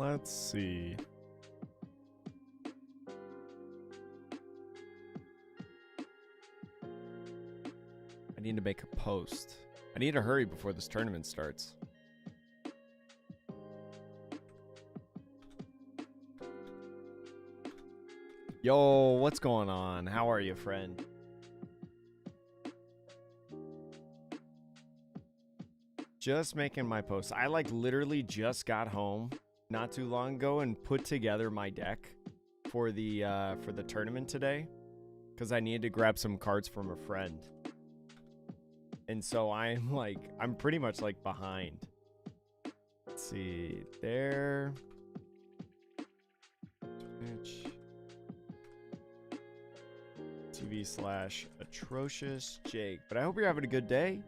Let's see. I need to make a post. I need to hurry before this tournament starts. Yo, what's going on? How are you, friend? Just making my post. I like literally just got home not too long ago and put together my deck for the tournament today because I needed to grab some cards from a friend. And so I'm pretty much like behind. Let's see there. Twitch. TV/Atrocious Jake. But I hope you're having a good day.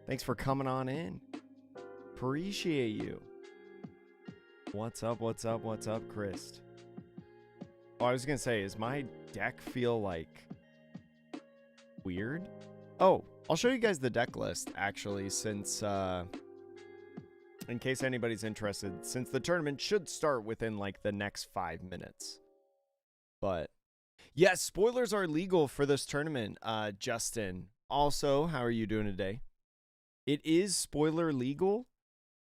Thanks for coming on in. Appreciate you. What's up, Chris? Oh, I was gonna say, is my deck feel like weird? Oh, I'll show you guys the deck list, actually, since, in case anybody's interested, since the tournament should start within, like, the next 5 minutes. But, yes, spoilers are legal for this tournament, Justin. Also, how are you doing today? It is spoiler legal.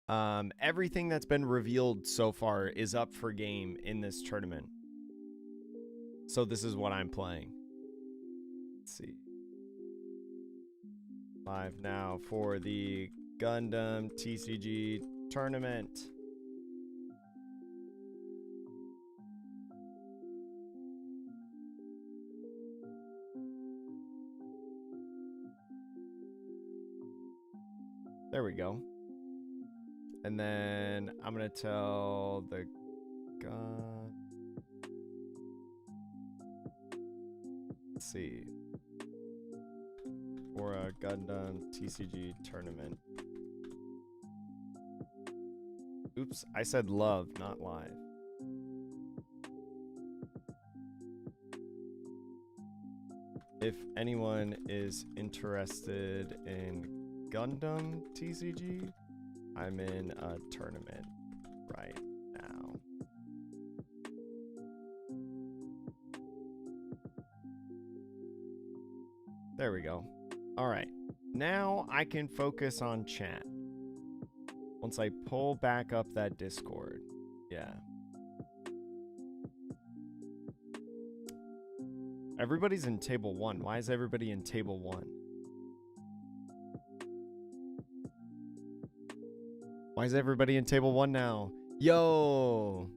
Everything that's been revealed so far is up for game in this tournament. So this is what I'm playing. Let's see. Live now for the Gundam TCG tournament. There we go. And then I'm going to tell the god. Let's see. For a Gundam TCG tournament. Oops, I said love, not live. If anyone is interested in Gundam TCG, I'm in a tournament right now. There we go. All right. Now I can focus on chat. Once I pull back up that Discord. Yeah. Everybody's in table 1. Why is everybody in table 1? Why is everybody in table 1 now? Yo.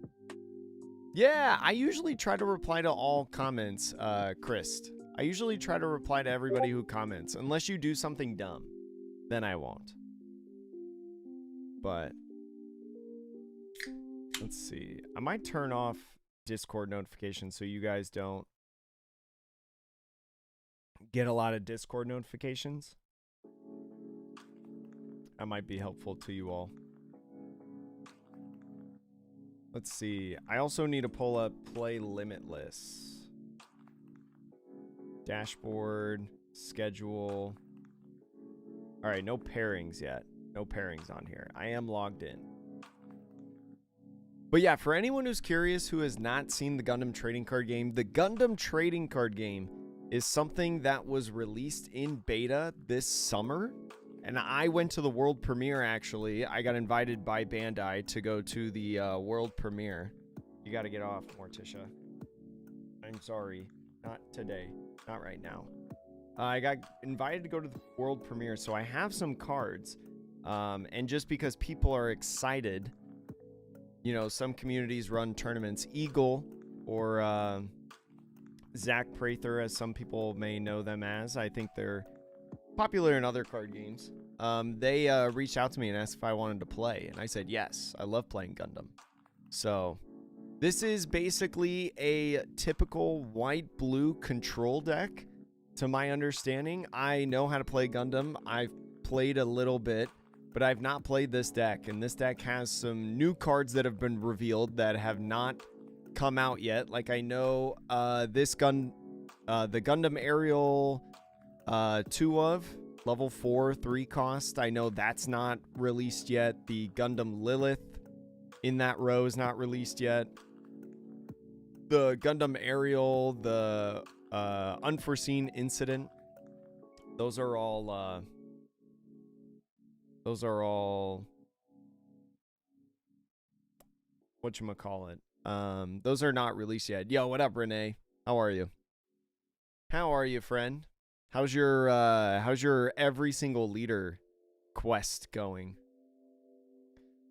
Yeah, I usually try to reply to all comments, Chris. I usually try to reply to everybody who comments. Unless you do something dumb, then I won't. But let's see. I might turn off Discord notifications so you guys don't get a lot of Discord notifications. That might be helpful to you all. Let's see. I also need to pull up Play Limitless. Dashboard. Schedule. Alright, no pairings yet. No pairings on here. I am logged in. But yeah, for anyone who's curious who has not seen the Gundam trading card game, the Gundam trading card game is something that was released in beta this summer. And I went to the world premiere, actually. I got invited by Bandai to go to the world premiere. You got to get off, Morticia. I'm sorry. Not today. Not right now. I got invited to go to the world premiere, so I have some cards. And just because people are excited, you know, some communities run tournaments. Eagle, or Zach Prather, as some people may know them as. I think they're popular in other card games. They reached out to me and asked if I wanted to play, and I said yes. I love playing Gundam. So this is basically a typical white-blue control deck, to my understanding. I know how to play Gundam. I've played a little bit, but I've not played this deck, and this deck has some new cards that have been revealed that have not come out yet. Like, I know the Gundam Aerial 2 of level 4 3 cost. I know that's not released yet. The Gundam Lilith in that row is not released yet. The Gundam Aerial, the Unforeseen Incident, those are all whatchamacallit. Those are not released yet. Yo, what up, Renee? How are you? How are you, friend? How's your every single leader quest going?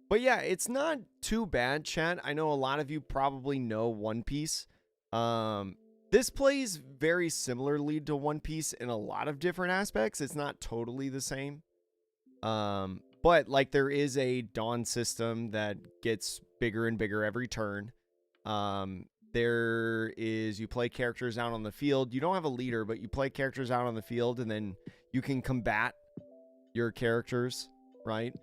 But yeah, it's not too bad, chat. I know a lot of you probably know One Piece. This plays very similarly to One Piece in a lot of different aspects. It's not totally the same. But like there is a dawn system that gets bigger and bigger every turn. There is, you play characters out on the field. You don't have a leader, but you play characters out on the field, and then you can combat your characters, right?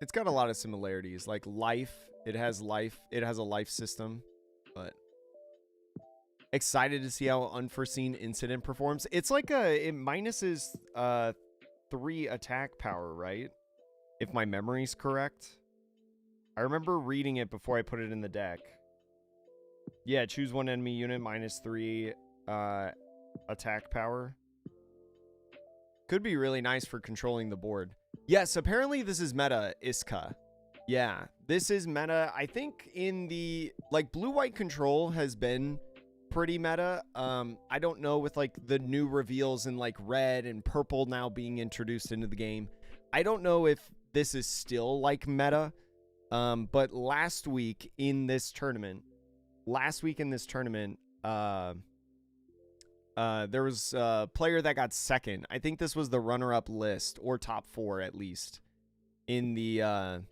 It's got a lot of similarities, like life. It has life. It has a life system, but excited to see how Unforeseen Incident performs. It's like it minuses 3 attack power, right? If my memory's correct. I remember reading it before I put it in the deck. Yeah, choose one enemy unit, -3 attack power. Could be really nice for controlling the board. Yes, apparently this is meta, Iska. Yeah, this is meta. I think in the, like, blue-white control has been pretty meta. I don't know with, like, the new reveals in, like, red and purple now being introduced into the game. I don't know if this is still, like, meta. But last week in this tournament, there was a player that got second. I think this was the runner-up list, or top 4 at least, in the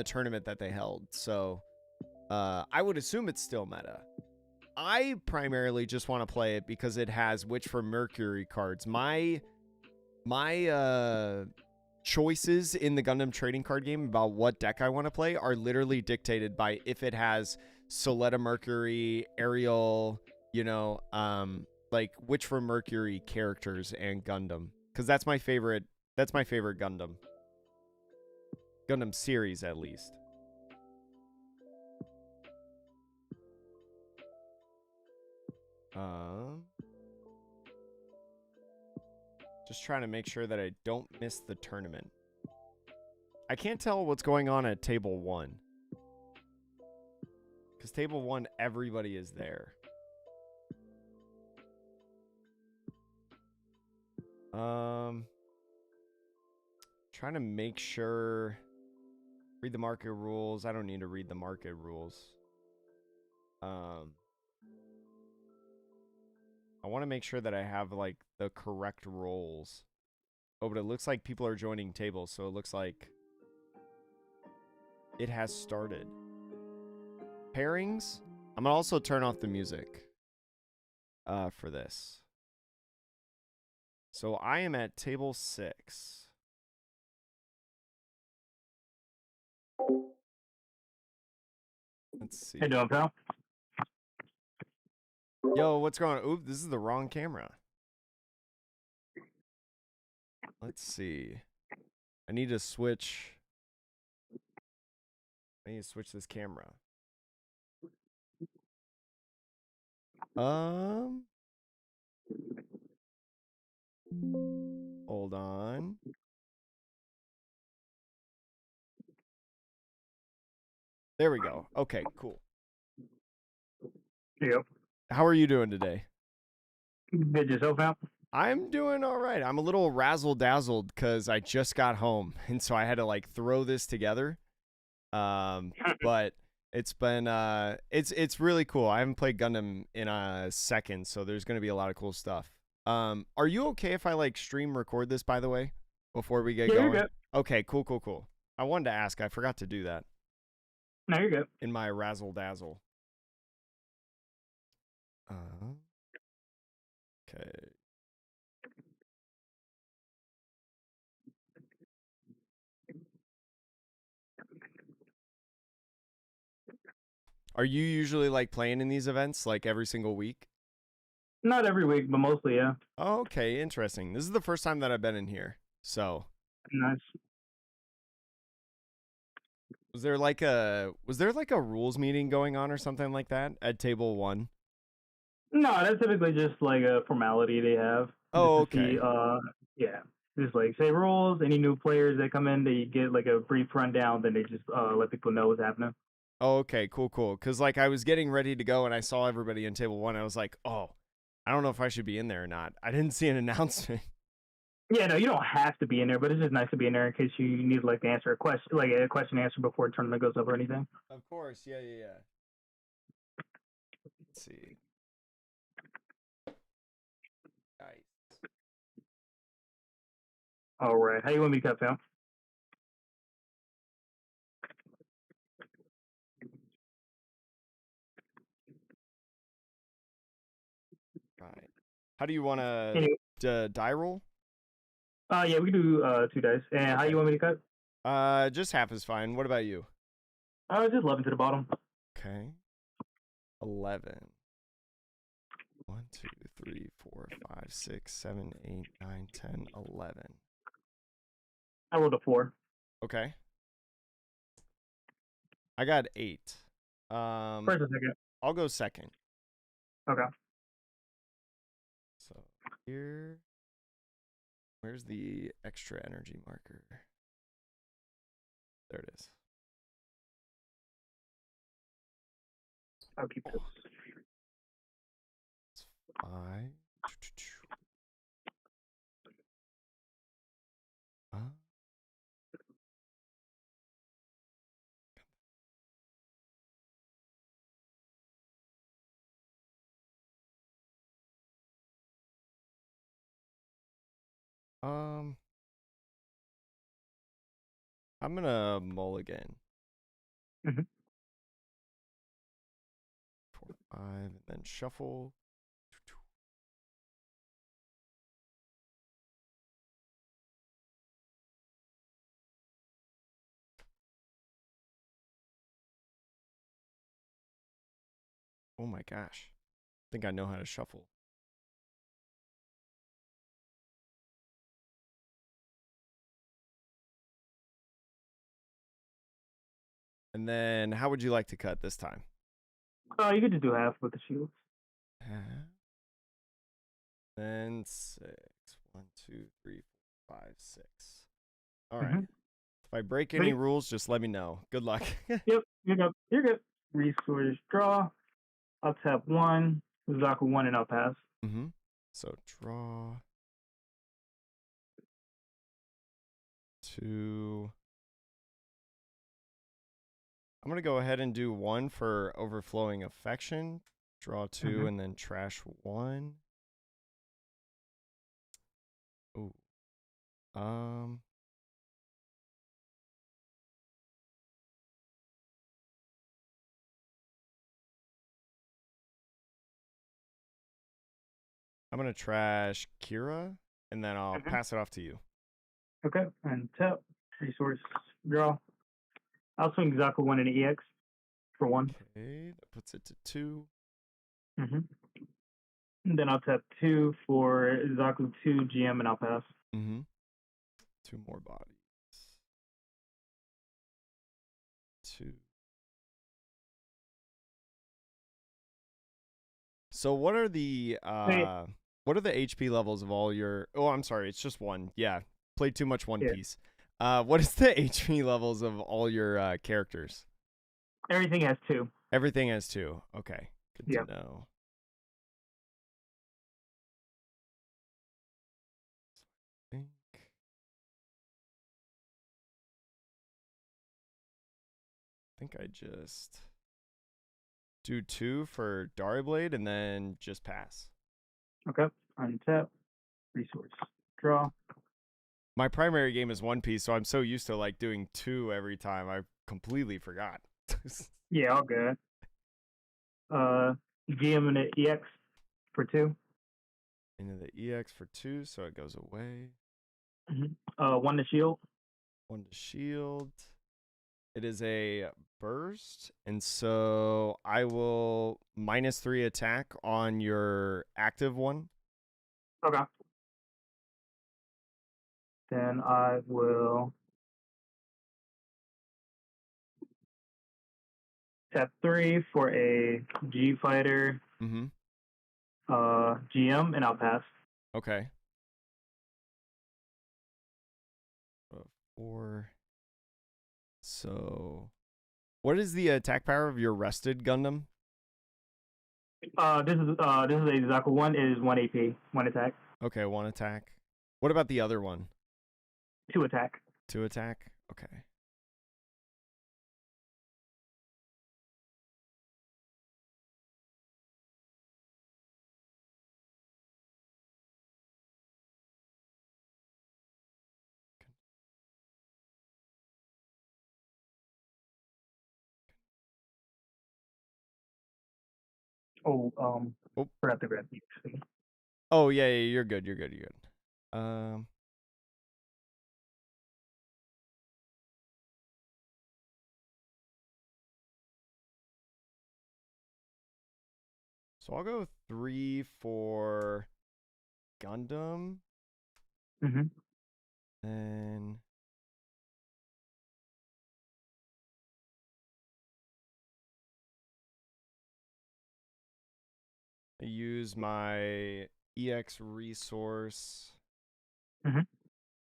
tournament that they held. So I would assume it's still meta. I primarily just want to play it because it has Witch from Mercury cards. My choices in the Gundam trading card game about what deck I want to play are literally dictated by if it has Soletta Mercury, Ariel, you know, like Witch from Mercury characters and Gundam, because that's my favorite Gundam series, at least. Just trying to make sure that I don't miss the tournament. I can't tell what's going on at table 1. Because table 1, everybody is there. Trying to make sure. Read the market rules. I don't need to read the market rules. I want to make sure that I have, like, the correct roles. Oh, but it looks like people are joining tables, so it looks like it has started. Pairings? I'm going to also turn off the music for this. So I am at table 6. Let's see. Hey, doing, pal? Yo, what's going on? Oop, this is the wrong camera. Let's see. I need to switch. I need to switch this camera. Hold on. There we go. Okay, cool. Yep. How are you doing today? Good, yourself, pal? I'm doing all right. I'm a little razzle-dazzled because I just got home, and so I had to, like, throw this together. But it's been it's really cool. I haven't played Gundam in a second, so there's gonna be a lot of cool stuff. Are you okay if I, like, stream record this, by the way, before we get going? You're good. Okay, cool. I wanted to ask. I forgot to do that. No, you're good. In my razzle-dazzle. Okay. Are you usually, like, playing in these events, like, every single week? Not every week, but mostly, yeah. Oh, okay, interesting. This is the first time that I've been in here, so. Nice. Was there like a rules meeting going on or something like that at table 1? No, that's typically just like a formality they have just Oh, to okay. see. Yeah, just like say rules. Any new players that come in, they get like a brief rundown. Then they just let people know what's happening. Oh, okay, cool. Cuz like I was getting ready to go and I saw everybody in table 1. I was like, "Oh, I don't know if I should be in there or not." I didn't see an announcement. Yeah, no, you don't have to be in there, but it's just nice to be in there in case you need like to answer a question, like a question answer before a tournament goes up or anything. Of course. Yeah. Let's see. Nice. All right, how you want me to cut, fam? Right. How do you want Anyway, to die roll? yeah, we can do 2 dice. And how Okay. you want me to cut? Just half is fine. What about you? Just 11 to the bottom. Okay. 11. 1, 2, 3, 4, 5, 6, 7, 8, 9, 10, 11. I rolled a 4. Okay. I got 8. First or second? I'll go second. Okay. So here, where's the extra energy marker? There it is. I'll keep this. It's 5. Um, I'm gonna mulligan. Mm-hmm. 4, 5, and then shuffle. Oh my gosh. I think I know how to shuffle. And then how would you like to cut this time? You could just do half with the shields. Then 6. 1, 2, 3, 4, 5, 6. All right. Mm-hmm. If I break any Ready? rules, just let me know. Good luck. Yep, you're good. You're good. Resource draw. I'll tap 1. Zaku 1 and I'll pass. So draw 2. I'm gonna go ahead and do 1 for overflowing affection. Draw 2 and then trash 1. Ooh. I'm gonna trash Kira and then I'll pass it off to you. Okay, and tap. Resource draw. I'll swing Zaku 1 and EX for 1. Okay, that puts it to 2. And then I'll tap 2 for Zaku 2 GM and I'll pass. 2 more bodies. 2. So what are the HP levels of all your? Oh, I'm sorry, it's just 1. Yeah, played too much One Piece. What is the HP levels of all your characters? Everything has 2. Everything has 2. Okay, good to know. I think I just do 2 for Blade and then just pass. Okay, untap. Resource draw. My primary game is One Piece, so I'm so used to like doing 2 every time. I completely forgot. Yeah, all good. GM and the EX for 2. Into the EX for 2, so it goes away. 1 to shield. 1 to shield. It is a burst, and so I will -3 attack on your active one. Okay. Then I will Tap 3 for a G fighter, Mm-hmm. GM, and I'll pass. Okay. 4. So, what is the attack power of your rested Gundam? This is a Zaku 1. It is 1 AP, 1 attack. Okay, 1 attack. What about the other one? 2 attack. 2 attack? Okay. Oh, Oh. forgot to grab these. Oh, yeah, you're good. You're good. You're good. So I'll go 3 for Gundam. Mm-hmm. And I use my EX resource. Mm-hmm.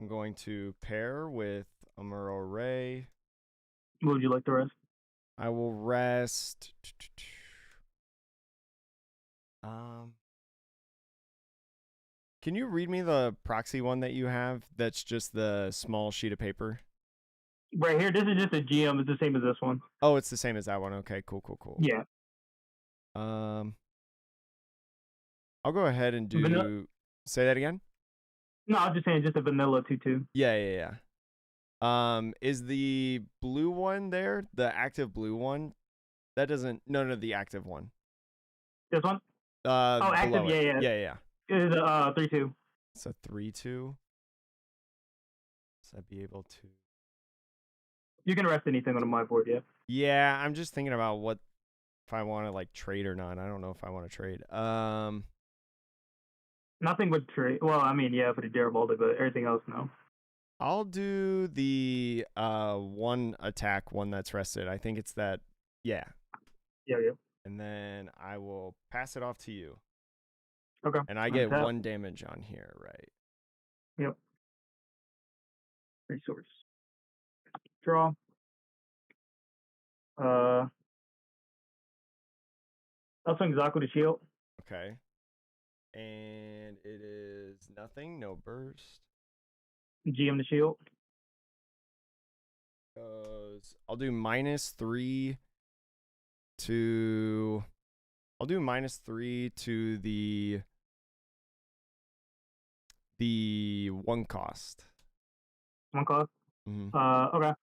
I'm going to pair with Amuro Ray. What would you like to rest? I will rest. Can you read me the proxy one that you have? That's just the small sheet of paper. Right here, this is just a GM. It's the same as this one. Oh, it's the same as that one. Okay, cool. Yeah. I'll go ahead and do. Say that again. No, I was just saying just a vanilla 2-2. Yeah. Is the blue one there? The active blue one? That doesn't. No, the active one. This one? Oh, active. Yeah. Yeah. It is a 3-2. It's a 3-2. So I'd be able to. You can rest anything on my board, yeah. Yeah, I'm just thinking about what if I want to like trade or not. I don't know if I want to trade. Nothing would trade. Well, I mean, yeah, for the Garibaldi, but everything else, no. I'll do the 1 attack one that's rested. I think it's that. Yeah. Yeah. And then I will pass it off to you. Okay. And I get 1 damage on here, right? Yep. Resource. Draw. I'll swing Zaku to shield. Okay. And it is nothing, no burst. GM to shield. I'll do -3 to. I'll do -3 to the 1 cost. 1 cost. Mm-hmm. Okay.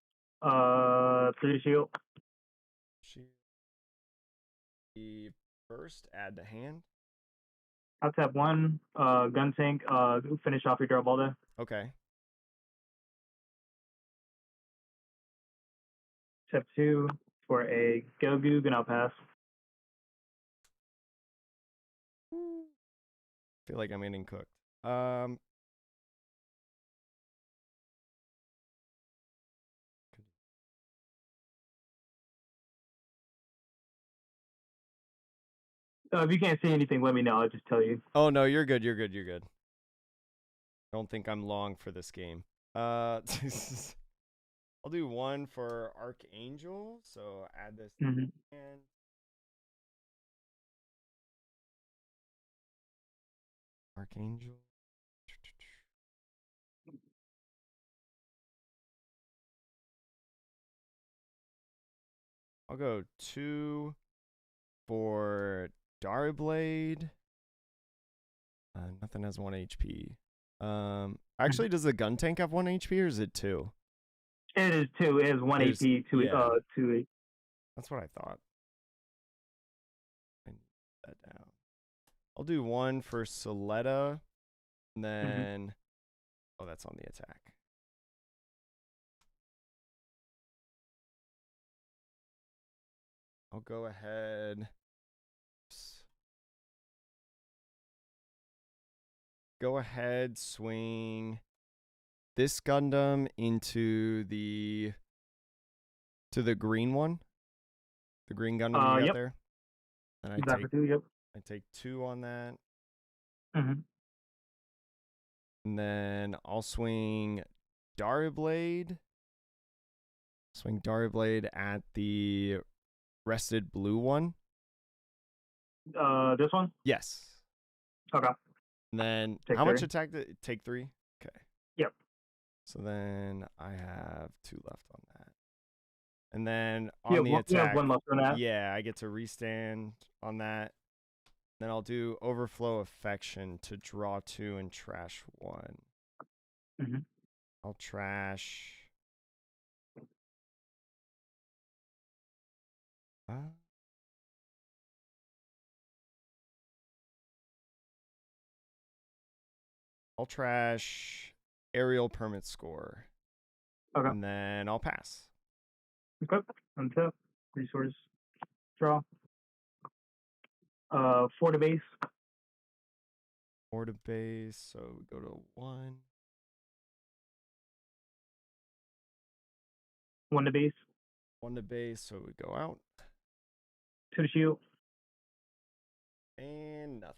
3 to shield. The first, add to hand. I'll tap 1. Gun tank. Finish off your Garibaldi. Okay. Tap 2 for a Gogu, and I'll pass. Feel like I'm getting cooked. If you can't see anything, let me know. I'll just tell you. Oh no, you're good. Don't think I'm long for this game. I'll do 1 for Archangel. So add this. Mm-hmm. And Archangel. I'll go 2 for Darblade. Nothing has 1 HP. Actually, does the gun tank have 1 HP or is it 2? It is 2. It has 1 AP. 2. That's what I thought. I need that down. I'll do 1 for Soletta, and then oh, that's on the attack. I'll go ahead. Go ahead, swing this Gundam into the green one. The green Gundam you got Yep. there? And Exactly 2, yep. I take 2 on that. Mm-hmm. And then I'll swing Daria Blade. Swing Daria Blade at the rested blue one. This one? Yes. Okay. And then Take how 3. much attack? Take 3? Okay. Yep. So then I have 2 left on that. And then on the attack, you have 1 left on that. yeah, I get to restand on that. Then I'll do Overflow Affection to draw 2 and trash 1. Mm-hmm. I'll trash. I'll trash Aerial Permit Score. Okay. And then I'll pass. Okay. Untap. Resource. Draw. 4 to base. 4 to base, so we go to 1. 1 to base. 1 to base, so we go out. 2 to shield. And nothing.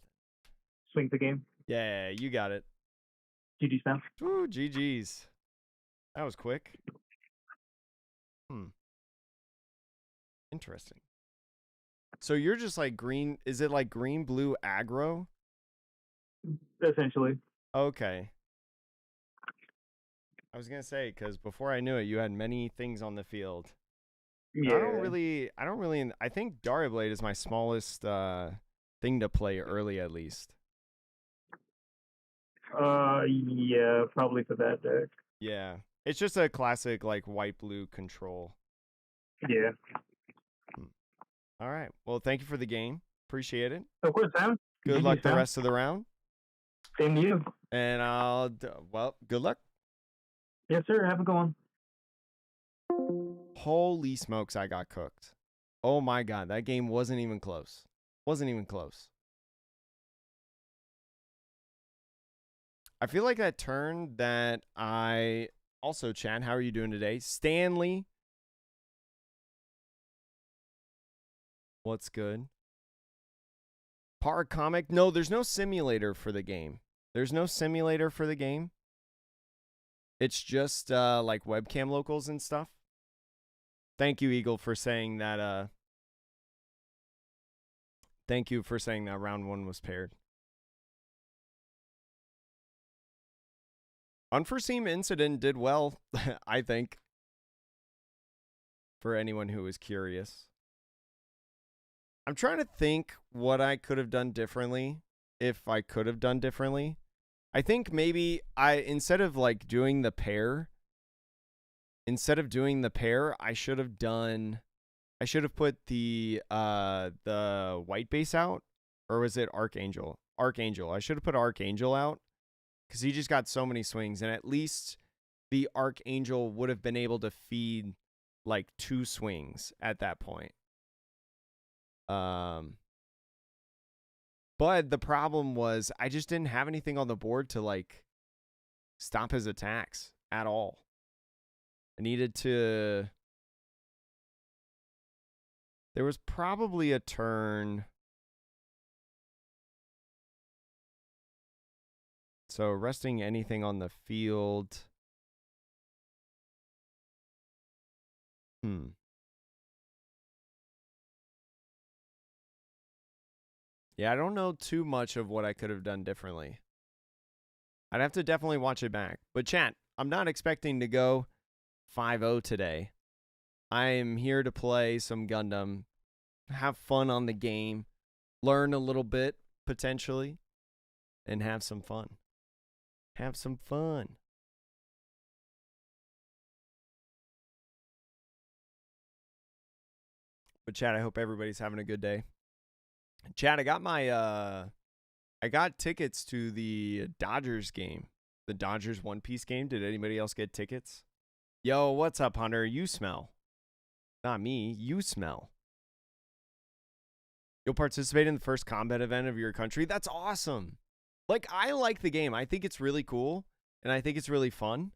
Swing the game. Yeah, you got it. GG spam. Ooh, GG's. That was quick. Interesting. So you're just like green. Is it like green, blue, aggro? Essentially. Okay. I was gonna say, because before I knew it, you had many things on the field. Yeah. I don't really. I think Daria Blade is my smallest thing to play early, at least. Yeah, probably for that deck. Yeah, it's just a classic like white blue control. Yeah. All right. Well, thank you for the game. Appreciate it. Of course, Sam. Good GG, luck the Sam. rest of the round. Same to you. And well, good luck. Yes, sir. Have a good one. Holy smokes, I got cooked. Oh my god, that game wasn't even close. Wasn't even close. I feel like that turn that I also, Chad, how are you doing today? Stanley. What's good? Park Comic. No, there's no simulator for the game. There's no simulator for the game. It's just like webcam locals and stuff. Thank you, Eagle, for saying that. Thank you for saying that round 1 was paired. Unforeseen Incident did well, I think. For anyone who is curious. I'm trying to think what I could have done differently, if I could have done differently. I think maybe instead of doing the pair, I should have put the white base out, or was it Archangel? Archangel. I should have put Archangel out because he just got so many swings, and at least the Archangel would have been able to feed like 2 swings at that point. But the problem was I just didn't have anything on the board to stop his attacks at all. I needed to. There was probably a turn. So resting anything on the field. Yeah, I don't know too much of what I could have done differently. I'd have to definitely watch it back. But chat, I'm not expecting to go 5-0 today. I am here to play some Gundam, have fun on the game, learn a little bit, potentially, and have some fun. Have some fun. But chat, I hope everybody's having a good day. Chat, I got my I got tickets to the Dodgers game. The Dodgers One Piece game. Did anybody else get tickets? Yo, what's up, Hunter? You smell. Not me. You smell. You'll participate in the first combat event of your country. That's awesome. I like the game. I think it's really cool, and I think it's really fun.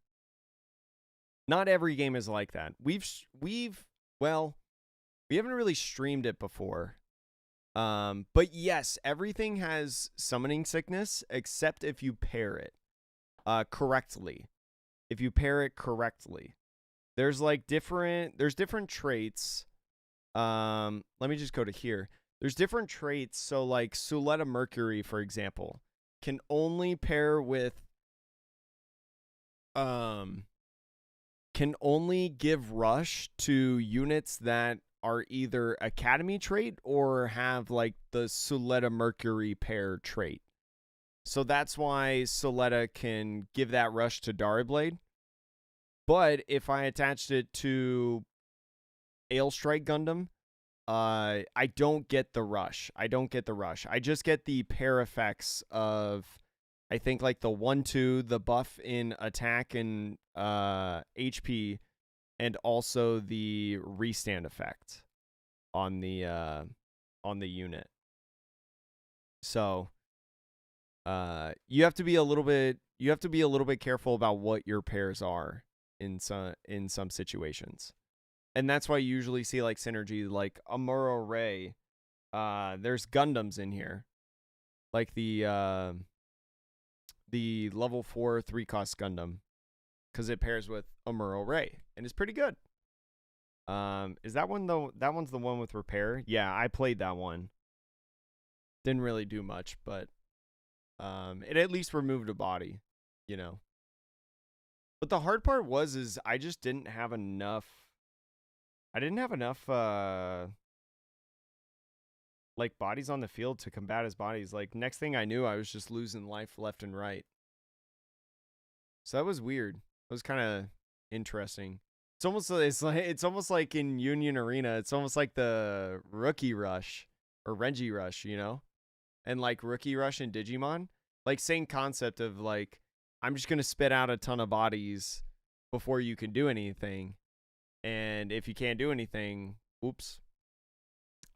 Not every game is like that. Well, We haven't really streamed it before. But yes, everything has summoning sickness except if you pair it correctly. If you pair it correctly. There's like different traits. Let me just go to here. There's different traits. So like Suletta Mercury, for example, can only pair with can only give rush to units that are either Academy trait or have like the Suletta Mercury pair trait. So that's why Suletta can give that rush to Darablade. But if I attached it to Ailstrike Gundam, I don't get the rush. I just get the pair effects of, I think, like the 1-2, the buff in attack and HP, and also the restand effect on the unit. So you have to be a little bit careful about what your pairs are in some situations. And that's why you usually see like synergy, like Amuro Ray. There's Gundams in here, like the level 4 3-cost Gundam, because it pairs with Amuro Ray and it's pretty good. Is that one though? That one's the one with repair. Yeah, I played that one. Didn't really do much, but it at least removed a body, you know. But the hard part is I just didn't have enough. I didn't have enough like bodies on the field to combat his bodies. Like next thing I knew, I was just losing life left and right. So that was weird. It was kind of interesting. It's almost like in Union Arena. It's almost like the Rookie Rush or Renji Rush, you know, and like Rookie Rush in Digimon. Like same concept of like I'm just gonna spit out a ton of bodies before you can do anything. And if you can't do anything, oops.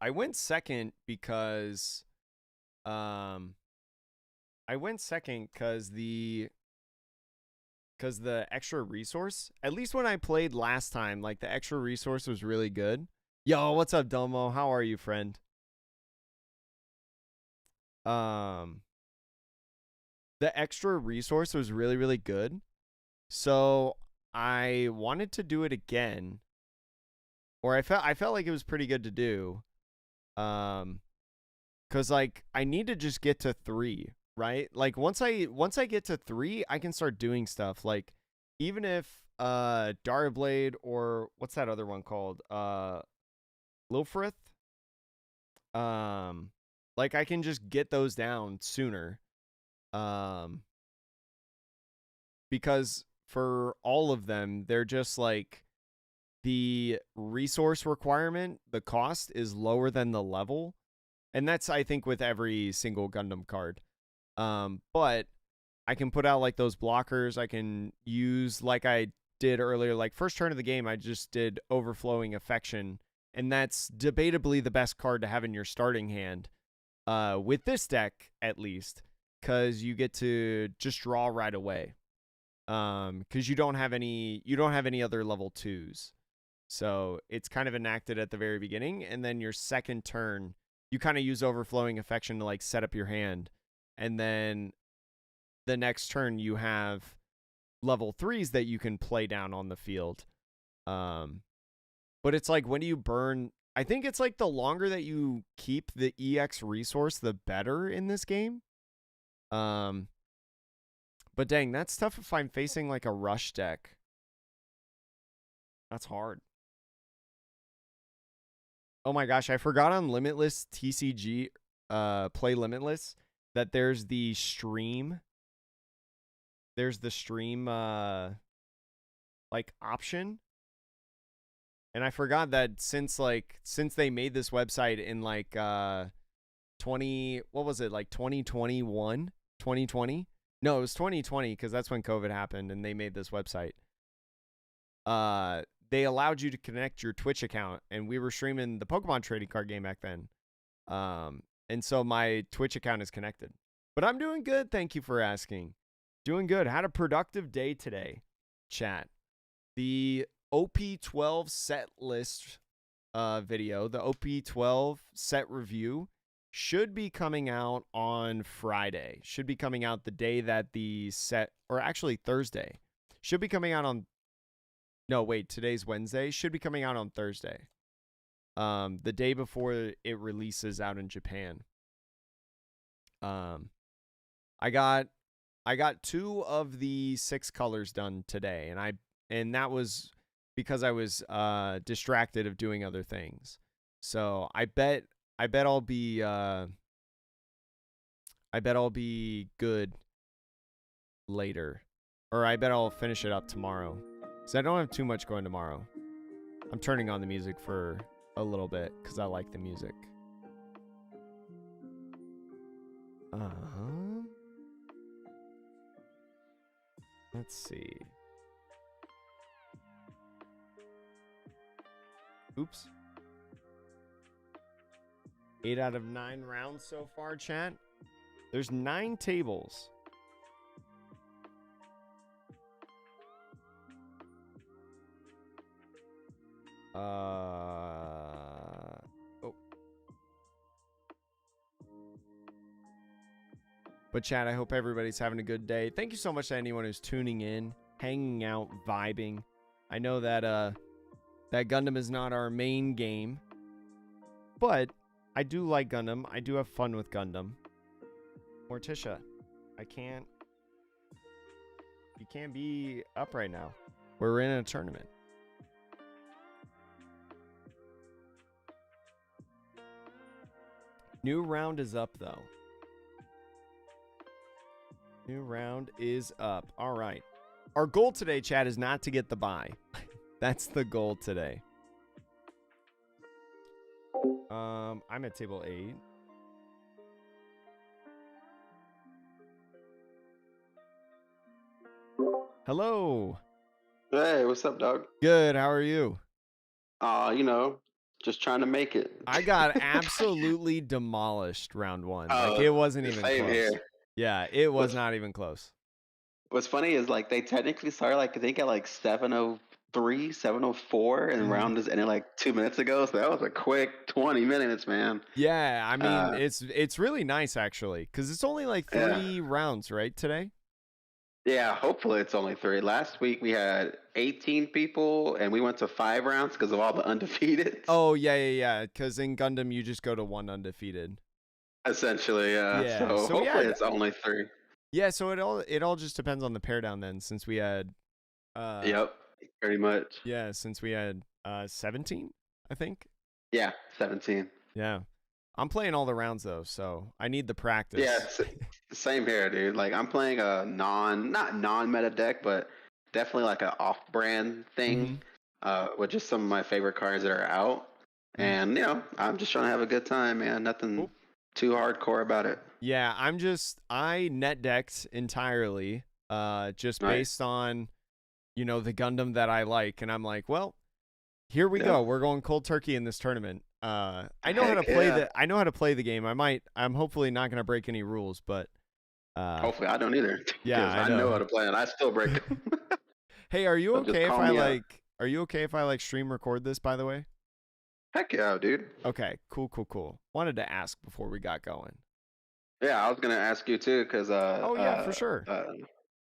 I went second because the extra resource, at least when I played last time, like the extra resource was really good. Yo, what's up, Domo? How are you, friend? The extra resource was really, really good. So I wanted to do it again. Or I felt like it was pretty good to do. Cause like I need to just get to 3, right? Like once I get to 3, I can start doing stuff. Like even if Darablade or what's that other one called? Lilfrith. Like I can just get those down sooner. Because for all of them, they're just like the resource requirement, the cost is lower than the level. And that's, I think, with every single Gundam card. But I can put out like those blockers. I can use, like I did earlier, like first turn of the game, I just did Overflowing Affection. And that's debatably the best card to have in your starting hand. With this deck, at least. Because you get to just draw right away. Because you don't have any other level 2s. So it's kind of enacted at the very beginning. And then your second turn, you kind of use Overflowing Affection to like set up your hand. And then the next turn you have level 3s that you can play down on the field. But it's like when you burn, I think it's like the longer that you keep the EX resource, the better in this game. But dang, that's tough if I'm facing like a rush deck. That's hard. Oh my gosh, I forgot on Limitless TCG, Play Limitless, that there's the stream. There's the stream, like, option. And I forgot that since they made this website in, like, 2021? 2020? No, it was 2020, because that's when COVID happened, and they made this website. They allowed you to connect your Twitch account, and we were streaming the Pokemon trading card game back then. And so my Twitch account is connected. But I'm doing good, thank you for asking. Doing good. Had a productive day today, chat. The OP12 set list video, the OP12 set review, should be coming out on Friday. Should be coming out the day that the set, or actually Thursday. Should be coming out on, no, wait, today's Wednesday. Should be coming out on Thursday. The day before it releases out in Japan. I got 2 of the 6 colors done today, and that was because I was distracted of doing other things. So I bet I'll be good later, or I bet I'll finish it up tomorrow. So I don't have too much going tomorrow. I'm turning on the music for a little bit because I like the music. Let's see. Oops. 8 out of 9 rounds so far, chat. There's 9 tables. But chat, I hope everybody's having a good day. Thank you so much to anyone who's tuning in, hanging out, vibing. I know that that Gundam is not our main game, but I do like Gundam. I do have fun with Gundam. Morticia, you can't be up right now. We're in a tournament. New round is up, though. New round is up. All right. Our goal today, chat, is not to get the bye. That's the goal today. I'm at table 8. Hello. Hey, what's up, dog? Good. How are you? You know, just trying to make it. I got absolutely demolished round 1. Like, it wasn't even same close. here. Yeah, it was not even close. What's funny is, like, they technically started, like, I think at, like, 7:03, 7:04, and round just ended, like, 2 minutes ago. So that was a quick 20 minutes, man. Yeah, I mean, it's really nice, actually, because it's only, like, 3 rounds, right, today? Yeah, hopefully it's only 3. Last week we had 18 people, and we went to 5 rounds because of all the undefeated. Oh, yeah, because in Gundam, you just go to 1 undefeated. Essentially, yeah. So hopefully it's only 3. Yeah, so it all just depends on the pair down then, since we had yep, pretty much. Yeah, since we had 17, I think. Yeah, 17. Yeah. I'm playing all the rounds though, so I need the practice. Yeah, same here, dude. Like, I'm playing a not non-meta deck, but definitely like an off-brand thing, with just some of my favorite cards that are out. And, you know, I'm just trying to have a good time, man. Nothing too hardcore about it. Yeah, I net decked entirely, just based on, you know, the Gundam that I like, and I'm like, well, here we go. We're going cold turkey in this tournament. I know how to play I know how to play the game. I'm hopefully not going to break any rules, but hopefully I don't either. Yeah, I know how to play it. I still break it. Hey, are you okay if I like stream record this, by the way? Heck yeah, dude. Okay, cool. Wanted to ask before we got going. Yeah, I was gonna ask you too, because oh yeah, for sure.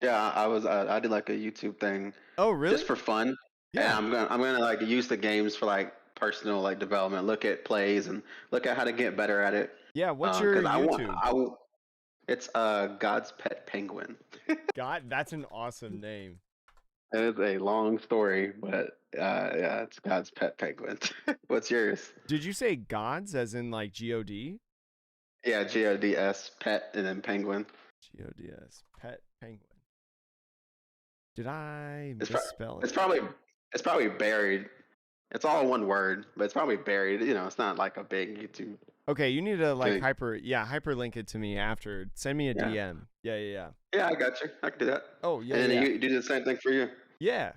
Yeah, I did like a YouTube thing. Oh really? Just for fun. Yeah. And I'm gonna like use the games for like personal like development. Look at plays and look at how to get better at it. Yeah, what's your YouTube? It's God's Pet Penguin. God, that's an awesome name. It is a long story, but yeah, it's God's Pet Penguin. What's yours? Did you say gods as in like G-O-D? Yeah, G-O-D-S, pet, and then penguin. G-O-D-S, pet penguin. Did I misspell it? It's probably buried. It's all one word, but it's probably buried. You know, it's not like a big YouTube. Okay, you need to like hyperlink it to me after. Send me a DM. Yeah. Yeah, I got you. I can do that. Oh yeah. And then you do the same thing for you. Yeah.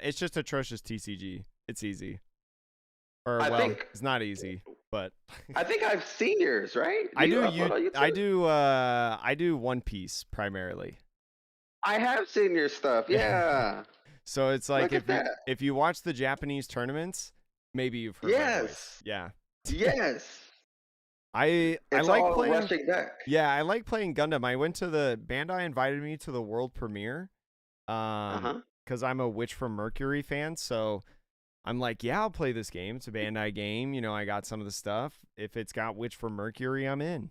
It's just Atrocious TCG. It's easy. Or it's not easy, but I think I've seen yours, right? I do One Piece primarily. I have seen your stuff. Yeah. So it's like if you watch the Japanese tournaments, Maybe you've heard my voice. Yes. Yeah. Yes. I It's like all playing. rushing deck. Yeah, I like playing Gundam. I went to the Bandai invited me to the world premiere. Uh-huh. Because I'm a Witch from Mercury fan, so I'm like, yeah, I'll play this game. It's a Bandai game. You know, I got some of the stuff. If it's got Witch from Mercury, I'm in.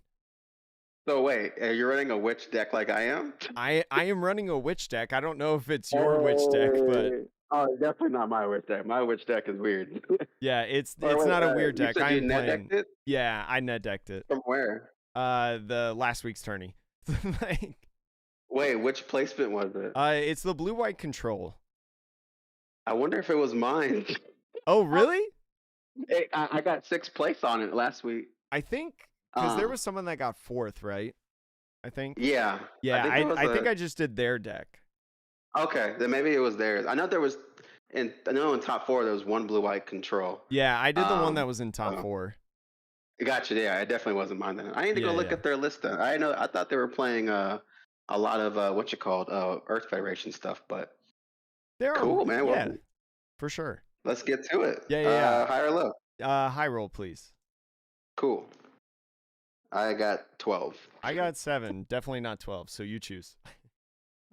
So wait, are you running a witch deck like I am? I am running a witch deck. I don't know if it's your witch deck, but Oh, definitely not my witch deck. My witch deck is weird. yeah, it's Or wait, not a weird you deck. said I you am net playing. decked it? Yeah, I net decked it. From where? The last week's tourney. Like, Wait, which placement was it? it's the blue white control. I wonder if it was mine. Oh, really? I got 6th place on it last week. I think because there was someone that got 4th, right? I think. Yeah. Yeah, I think I I just did their deck. Okay, then maybe it was theirs. I know in top 4 there was one blue white control. Yeah, I did the one that was in top 4. Gotcha. Yeah, it definitely wasn't mine then. I need to go look at their list then. I thought they were playing a lot of Earth Federation stuff, but They're cool, man. Well, yeah, for sure. let's get to it. Yeah. High or low? High roll, please. Cool. I got 12. I got 7. Definitely not 12. So you choose.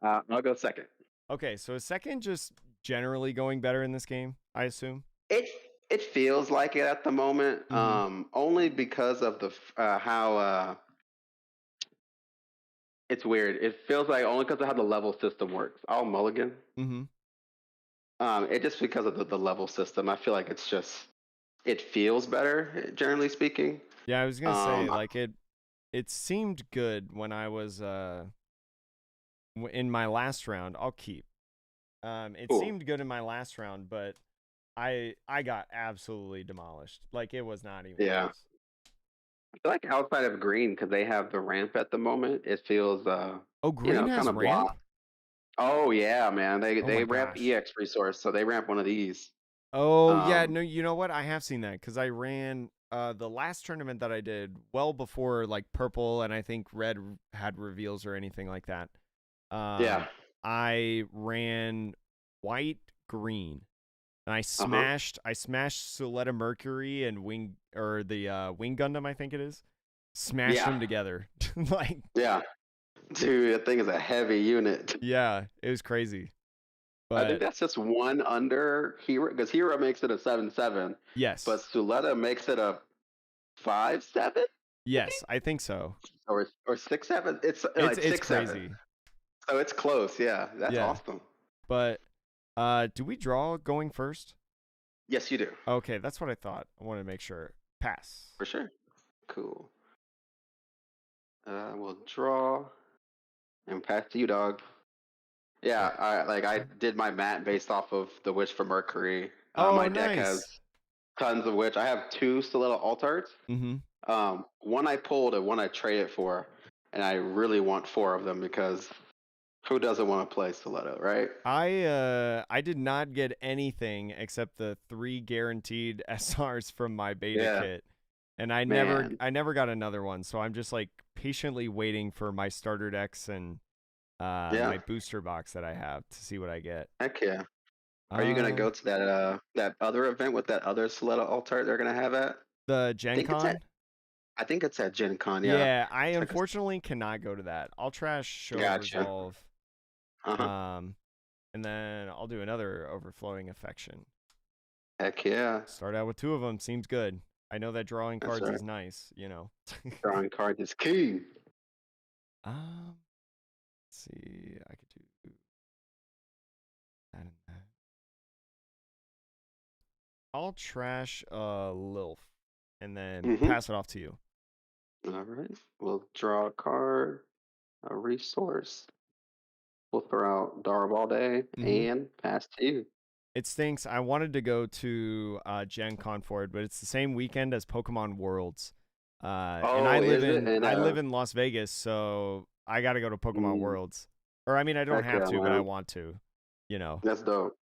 I'll go second. Okay, so is second just generally going better in this game, I assume? It feels like it at the moment, only because of the how it's weird. It feels like only because of how the level system works. I'll mulligan. It just because of the level system. I feel like it feels better, generally speaking. Yeah, I was gonna say like it seemed good when I was in my last round. I'll keep. It Cool. seemed good in my last round, but I got absolutely demolished. Like it was not even close. I feel like outside of green, because they have the ramp at the moment, it feels green has kind of ramp. blah. Oh yeah, man. They ramp gosh. EX resource, so they ramp one of these. Oh yeah, no, you know what? I have seen that because I ran the last tournament that I did well before like purple and I think red had reveals or anything like that. I ran white, green, and I smashed Suletta Mercury and Wing Gundam, I think it is. Smashed them together. Like dude, that thing is a heavy unit. Yeah, it was crazy. But I think that's just one under Hero, because Hero makes it a 7-7. Yes. But Suletta makes it a 5-7. Yes, I think so. Or 6-7. It's like 6-7. Crazy. So it's close. Yeah, that's awesome. But do we draw going first? Yes, you do. Okay, that's what I thought. I wanted to make sure. Pass. For sure. Cool. We'll draw and pass to you, dog. Yeah, I did my mat based off of the Witch from Mercury. My deck has tons of Witch. I have 2 Stiletto Altarts. One I pulled and one I traded for, and I really want 4 of them because who doesn't want to play Stiletto, right? I did not get anything except the 3 guaranteed SRs from my beta kit. And I never got another one, so I'm just like patiently waiting for my starter decks and my booster box that I have to see what I get. Heck yeah. Are you gonna go to that other event with that other Stiletto altar they're gonna have at the Gen Con? I think it's at Gen Con. Yeah, I unfortunately cannot go to that. I'll trash Show Resolve. And then I'll do another Overflowing Affection. Heck yeah. Start out with 2 of them. Seems good. I know that drawing cards is nice, you know. Drawing cards is key. Let's see. I could do that and that. I'll trash Lilf and then pass it off to you. All right. We'll draw a card, a resource. We'll throw out Darb all day and pass to you. It stinks. I wanted to go to Gen Con for it, but it's the same weekend as Pokemon Worlds. And I live in Las Vegas, so I got to go to Pokemon Worlds. Or I mean, I don't have to, but I want to. You know. That's dope.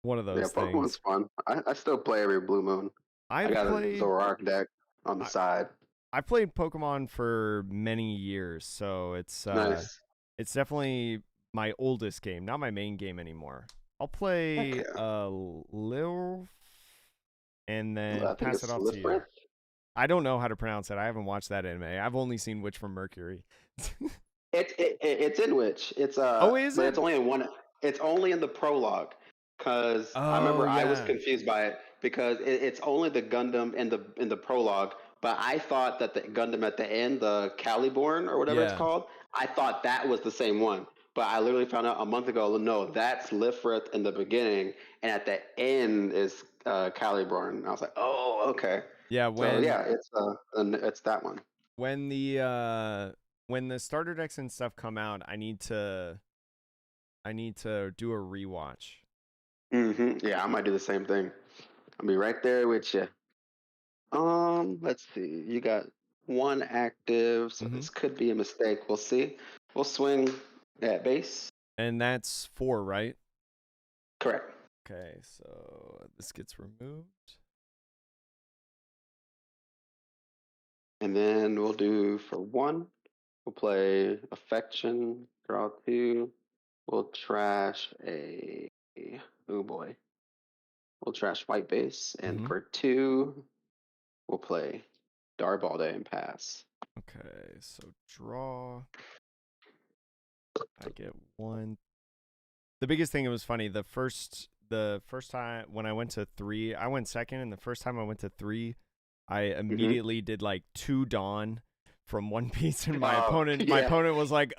One of those things. Pokemon's fun. I still play every Blue Moon. I got a Zoroark deck on the side. I played Pokemon for many years, so it's nice. It's definitely my oldest game, not my main game anymore. I'll play Lil and I then think pass it it's off to you. Lifrith. I don't know how to pronounce it. I haven't watched that anime. I've only seen Witch from Mercury. It's in which it's Oh, is but it? it's only in one. It's only in the prologue because I Oh, remember I was yeah. confused by it because it's only the Gundam in the prologue. But I thought that the Gundam at the end, the Caliborn or whatever it's Yeah. called, I thought that was the same one. But I literally found out a month ago. No, that's Lifrith in the beginning, and at the end is Caliborn. I was like, oh, okay. Yeah, So yeah, it's that one. when the starter decks and stuff come out, I need to do a rewatch. Yeah, I might do the same thing. I'll be right there with you. Let's see. You got one active, so Mhm. this could be a mistake. We'll see. We'll swing at base. And that's 4, right? Correct. Okay, so this gets removed. And then we'll do for 1. We'll play affection, draw 2. We'll trash a oh boy. We'll trash white base. And Mhm. for 2, we'll play Darbalde and pass. Okay, so draw. I get 1. The biggest thing, it was funny, the first time when I went to 3, I went second, and the first time I went to 3, I immediately did like 2 Dawn from One Piece, and my opponent was like,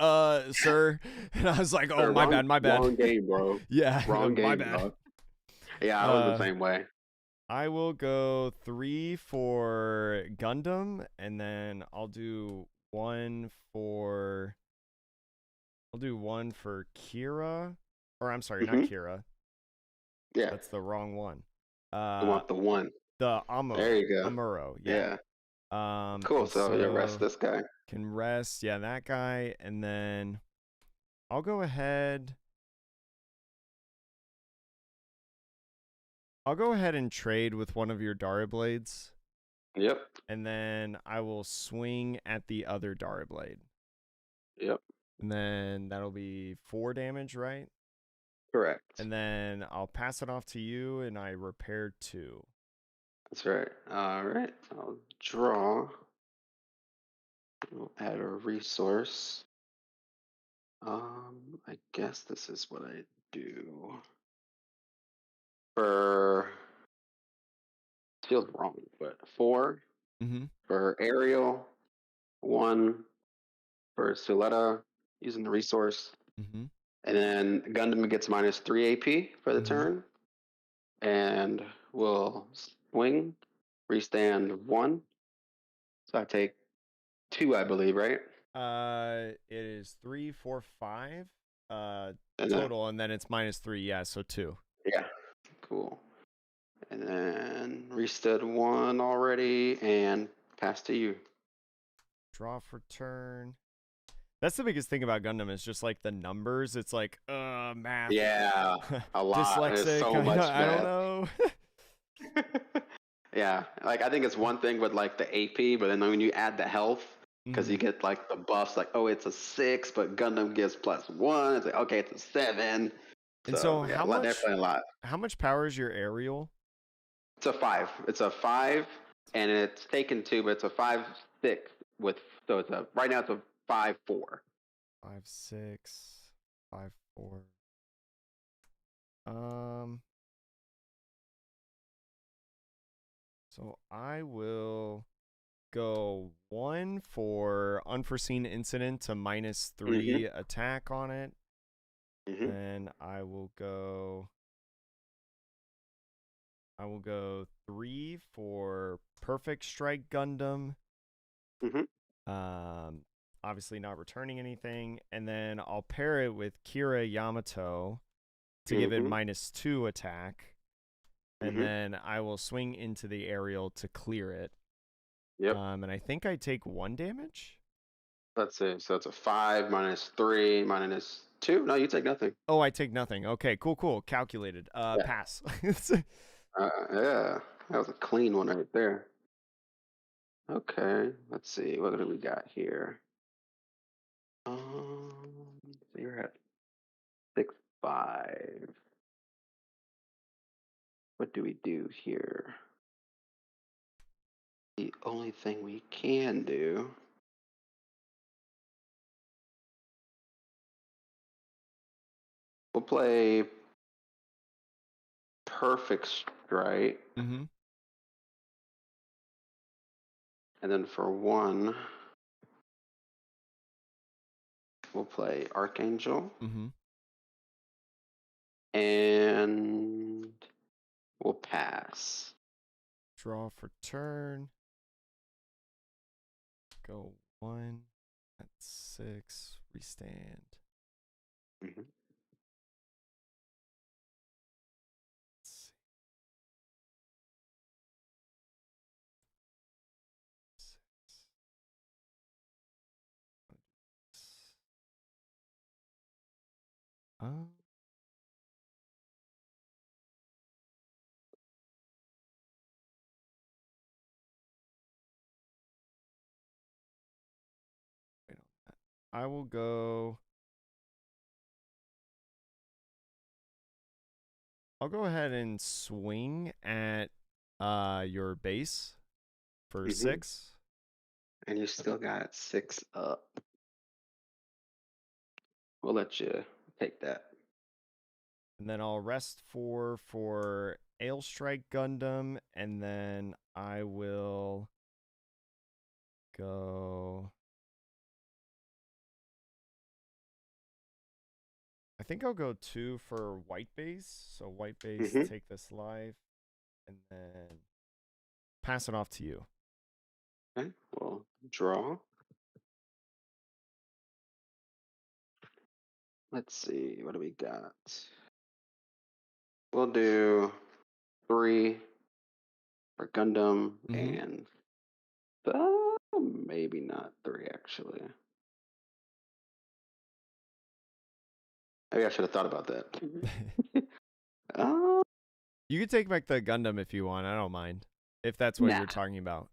sir, and I was like, oh, my bad. Wrong game, bro. Yeah, Wrong game, my bad. bro. Yeah, I was the same way. I will go 3 for Gundam, and then I'll do 1 for Kira, or I'm sorry, not Kira. Yeah, That's the wrong one. you want the 1. The Amuro. There you go. Amuro, yeah. Cool. And So you rest this guy. Can rest, yeah, that guy, and then I'll go ahead. And trade with one of your Dara Blades. Yep. And then I will swing at the other Dara Blade. Yep. And then that'll be 4 damage, right? Correct. And then I'll pass it off to you, and I repair 2. That's right. All right. I'll draw. I'll add a resource. I guess this is what I do. For feels wrong, but 4 for aerial, 1 for Suletta using the resource, and then Gundam gets -3 AP for the turn, and we'll swing, restand 1. So I take 2, I believe, right? It is 3, 4, 5 And total, and then it's -3, yeah, so 2. Yeah, cool. And then restood 1 already, and pass to you. Draw for turn. That's the biggest thing about Gundam, is just like the numbers. It's like, math. Yeah, a lot. Dyslexic. There's so much I don't math. know. Yeah, like I think it's one thing with like the AP, but then when you add the health, because you get like the buffs, like, oh, it's a 6, but Gundam gives +1. It's like, okay, it's a 7. And so yeah, definitely a lot. How much power is your aerial? It's a 5. It's a 5, and it's taken 2, but it's a 5/6 with. So it's right now it's a 5/4. 5/6, 5/4. So I will go 1 for unforeseen incident to -3 attack on it. Then I will go 3 for perfect strike Gundam. Obviously not returning anything, and then I'll pair it with Kira Yamato to give it -2 attack. And then I will swing into the aerial to clear it. Yep. And I think I take 1 damage. Let's see. So it's a 5 -3 -2. No, you take nothing. Oh, I take nothing. Okay, cool. Calculated. Pass. Yeah, that was a clean one right there. Okay, let's see. What do we got here? So you're at 6/5. What do we do here? The only thing we can do. We'll play Perfect Strike. Mm-hmm. And then for 1, we'll play Archangel. Mm-hmm. And we'll pass. Draw for turn. Go 1. At 6. Restand. Mm-hmm. Let's see. 6. Um. Wait on that. I will go. I'll go ahead and swing at your base for 6. And you still got 6 up. We'll let you take that. And then I'll rest 4 for Ailstrike Gundam, and then I will go. I think I'll go 2 for white base. So white base, take this life, and then pass it off to you. Okay, we'll draw. Let's see, what do we got? We'll do 3 for Gundam and maybe not 3 actually. Maybe I should have thought about that. You could take back the Gundam if you want. I don't mind. If that's what you're talking about.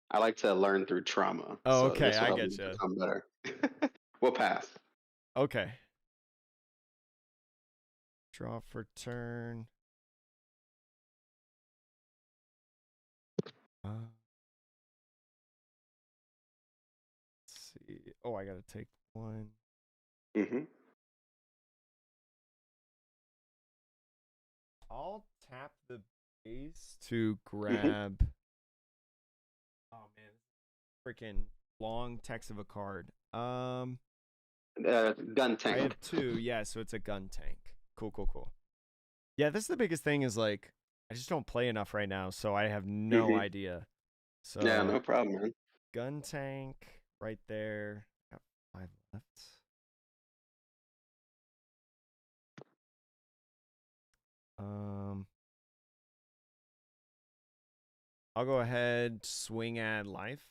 I like to learn through trauma. Oh, so okay. this will I help get me you. become better. We'll pass. Okay. Draw for turn. Let's see. Oh, I gotta take 1. I'll tap the base to grab. Oh man, freaking long text of a card. Gun tank. I have 2. Yeah, so it's a gun tank. Cool. Yeah, this is the biggest thing. Is like I just don't play enough right now, so I have no idea. So yeah, no problem, man. Gun tank right there. Got 5 left. I'll go ahead, swing at life.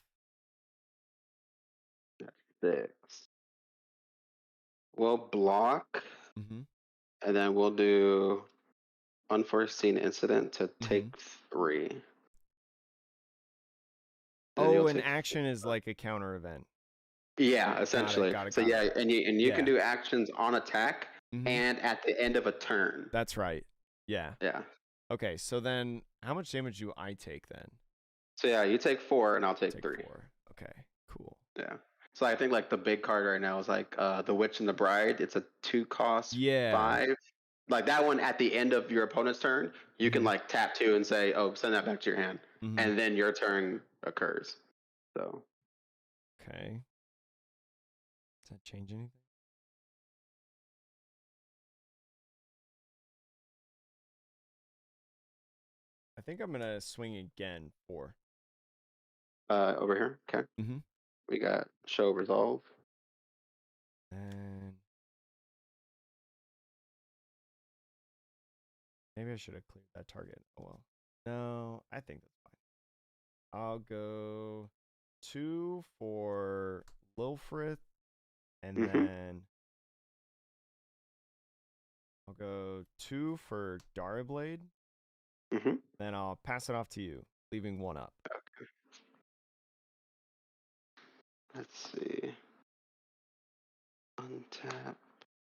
6. We'll block, and then we'll do unforeseen incident to take 3. Oh, an action is like a counter event. Yeah, essentially. Got it. Yeah, and you can do actions on attack and at the end of a turn. That's right. Yeah. Yeah. Okay, so then how much damage do I take then? So yeah, you take 4 and I'll take 3. 4. Okay, cool. Yeah. So I think like the big card right now is like the Witch and the Bride. It's a 2 cost 5. Like that one at the end of your opponent's turn, you can like tap 2 and say, "Oh, send that back to your hand," and then your turn occurs. So. Okay. Does that change anything? I think I'm gonna swing again 4. Over here. Okay. We got show resolve. And maybe I should have cleared that target. Oh well. No, I think that's fine. I'll go 2 for Lilfrith, and then I'll go 2 for Darablade. Then I'll pass it off to you, leaving 1 up. Okay. Let's see. Untap.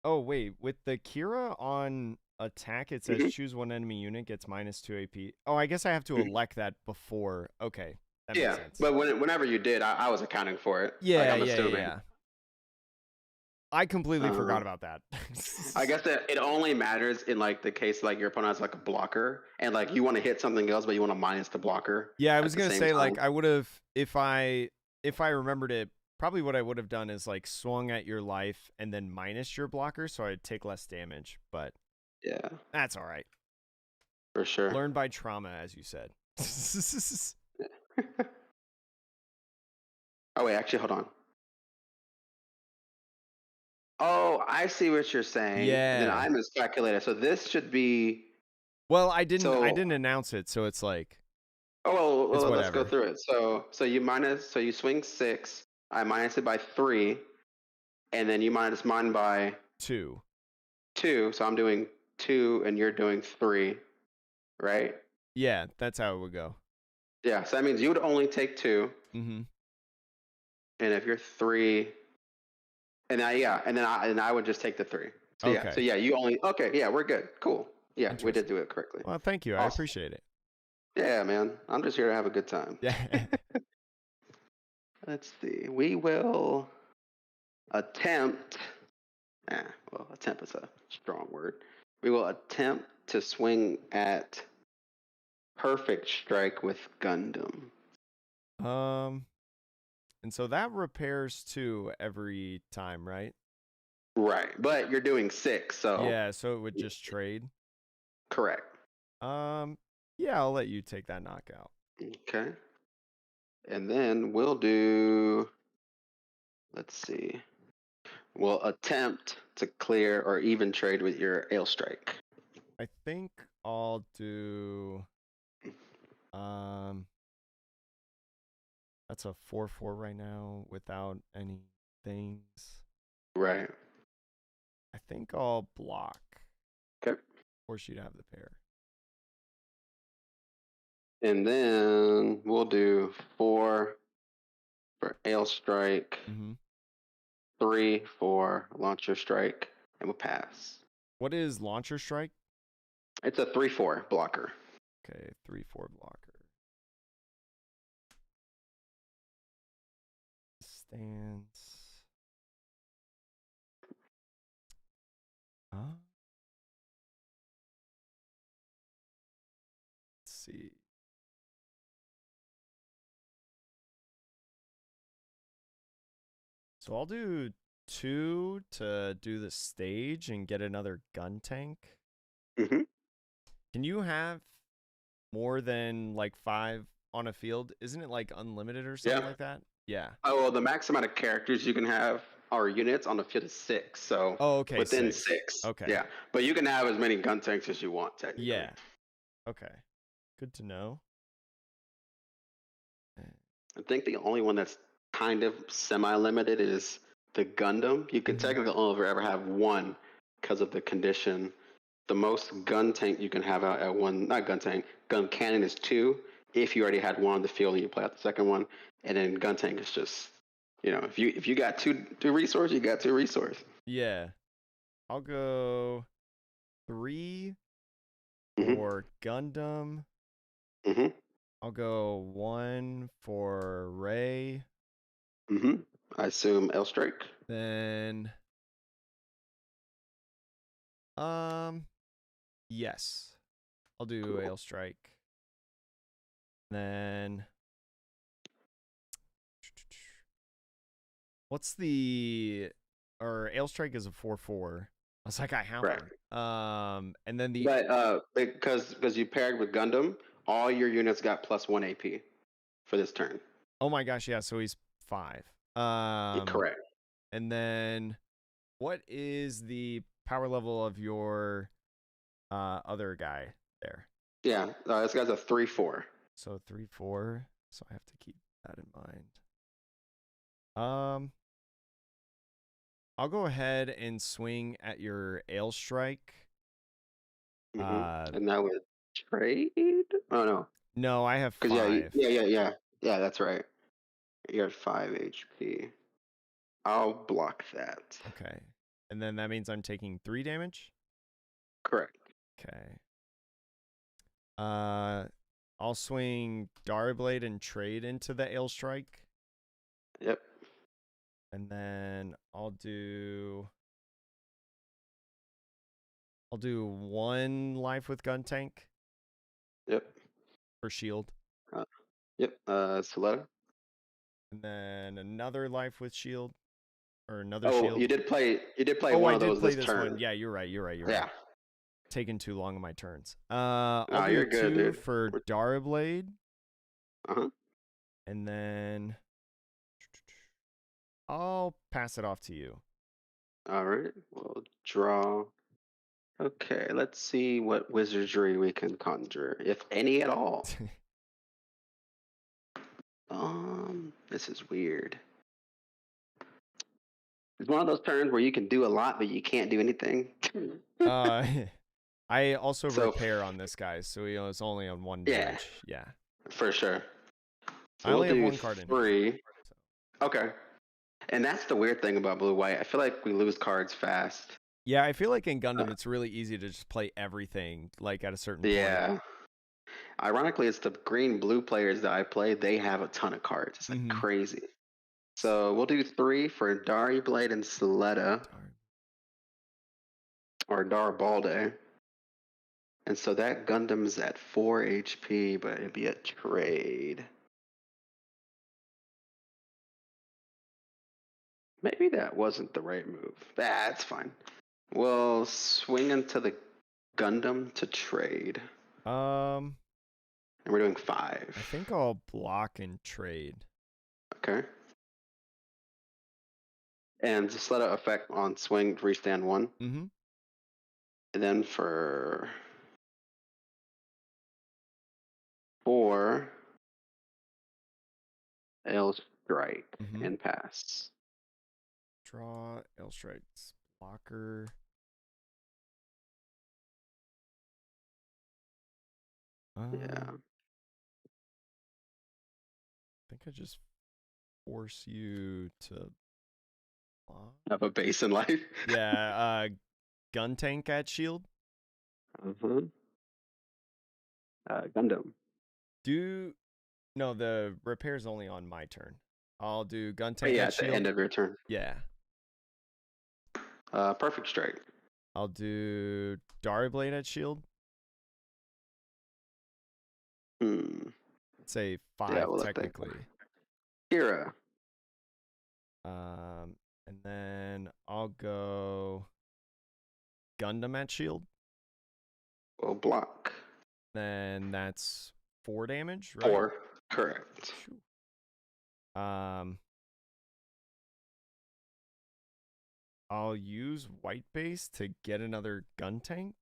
Oh, wait. With the Kira on attack, it says choose 1 enemy unit, gets -2 AP. Oh, I guess I have to elect that before. Okay. That makes sense. But whenever you did, I was accounting for it. Yeah, like, I'm yeah, assuming. yeah. I completely forgot about that. I guess that it only matters in like the case like your opponent has like a blocker and like you want to hit something else, but you want to minus the blocker. Yeah, I was gonna say time. like I would have if I remembered it. Probably what I would have done is like swung at your life and then minus your blocker, so I'd take less damage. But yeah, that's all right. For sure. Learn by trauma, as you said. Oh wait, actually, hold on. Oh, I see what you're saying. Yeah. Then I miscalculated. So this should be. Well, I didn't announce it, so it's like. Oh well, let's go through it. So you swing 6. I minus it by 3, and then you minus mine by 2. 2. So I'm doing 2, and you're doing 3, right? Yeah, that's how it would go. Yeah, so that means you would only take 2. Mm-hmm. And if you're 3. And I would just take the 3. So okay. You only we're good. Cool. Yeah, we did do it correctly. Well, thank you. Awesome. I appreciate it. Yeah, man. I'm just here to have a good time. Yeah. Let's see. We will attempt. Attempt is a strong word. We will attempt to swing at Perfect Strike with Gundam. And so that repairs 2 every time, right? Right, but you're doing 6, so yeah, so it would just trade. Correct. Yeah, I'll let you take that knockout. Okay, and then we'll do. Let's see. We'll attempt to clear or even trade with your Ale Strike. I think I'll do. That's a 4/4 right now without any things. Right. I think I'll block. Okay. Force you to have the pair. And then we'll do 4 for Ale Strike, 3 for Launcher Strike, and we'll pass. What is Launcher Strike? It's a 3/4 blocker. Okay, 3/4 blocker. Stance. Let's see. So I'll do 2 to do the stage and get another gun tank. Mm-hmm. Can you have more than like 5 on a field? Isn't it like unlimited or something like that? Yeah. Oh, well, the max amount of characters you can have or units on the field is 6. So within 6. Okay. Yeah, but you can have as many gun tanks as you want, technically. Yeah. Okay. Good to know. I think the only one that's kind of semi-limited is the Gundam. You can technically only ever have 1 because of the condition. The most gun tank you can have out at 1, not gun tank, gun cannon is 2. If you already had 1 on the field and you play out the second one, and then gun tank is just, if you got two resources, you got 2 resources. Yeah, I'll go 3 for Gundam. I'll go 1 for Ray. I assume L Strike. Then, yes, I'll do Ale Strike. Then, what's the? Or Ale Strike is a 4/4. I was like, I have one. And then because you paired with Gundam, all your units got +1 AP for this turn. Oh my gosh, yeah. So he's 5. Correct. And then, what is the power level of your other guy there? Yeah, this guy's a 3/4. So 3/4. So I have to keep that in mind. I'll go ahead and swing at your Ale Strike. And that would trade? Oh no. No, I have 5. Yeah. That's right. You're at 5 HP. I'll block that. Okay, and then that means I'm taking 3 damage. Correct. Okay. I'll swing Darblade and trade into the Ale Strike. Yep. And then I'll do 1 life with Gun Tank Yep. for shield. Yep. Soletta. And then another life with shield. Or another Oh, shield. you did play Oh, one I of did those play this this turn. one. Yeah, you're right. Yeah. Taking too long on my turns. I'll Nah, do you're good, 2 dude. for Darblade. Uh-huh. And then I'll pass it off to you. All right. We'll draw. Okay, let's see what wizardry we can conjure, if any at all. This is weird. It's one of those turns where you can do a lot, but you can't do anything. I also So- repair on this guy, so it's only on 1 Yeah. damage. Yeah. For sure. So I only we'll have do 1 card in 3. hand. Okay. And that's the weird thing about blue-white. I feel like we lose cards fast. Yeah, I feel like in Gundam it's really easy to just play everything like at a certain point. Yeah. Ironically, it's the green-blue players that I play. They have a ton of cards. It's like crazy. So we'll do 3 for Darblade and Soletta. Or Darbalde. And so that Gundam's at 4 HP, but it'd be a trade. Maybe that wasn't the right move. That's fine. We'll swing into the Gundam to trade. And we're doing 5. I think I'll block and trade. Okay. And just let it affect on swing, restand 1. Mm-hmm. And then for 4, L strike and pass. Draw, L strikes, blocker. Yeah. I think I just force you to block. Have a base in life. Yeah, Gun Tank at shield. Gundam. No, the repair's only on my turn. I'll do Gun Tank Yeah, at at shield. the end of your turn. Yeah. Perfect strike. I'll do Darblade at shield. Say 5 Yeah, we'll technically. Kira. And then I'll go Gundam at shield. We'll block. Then that's 4 damage, right? 4, correct. I'll use white base to get another gun tank.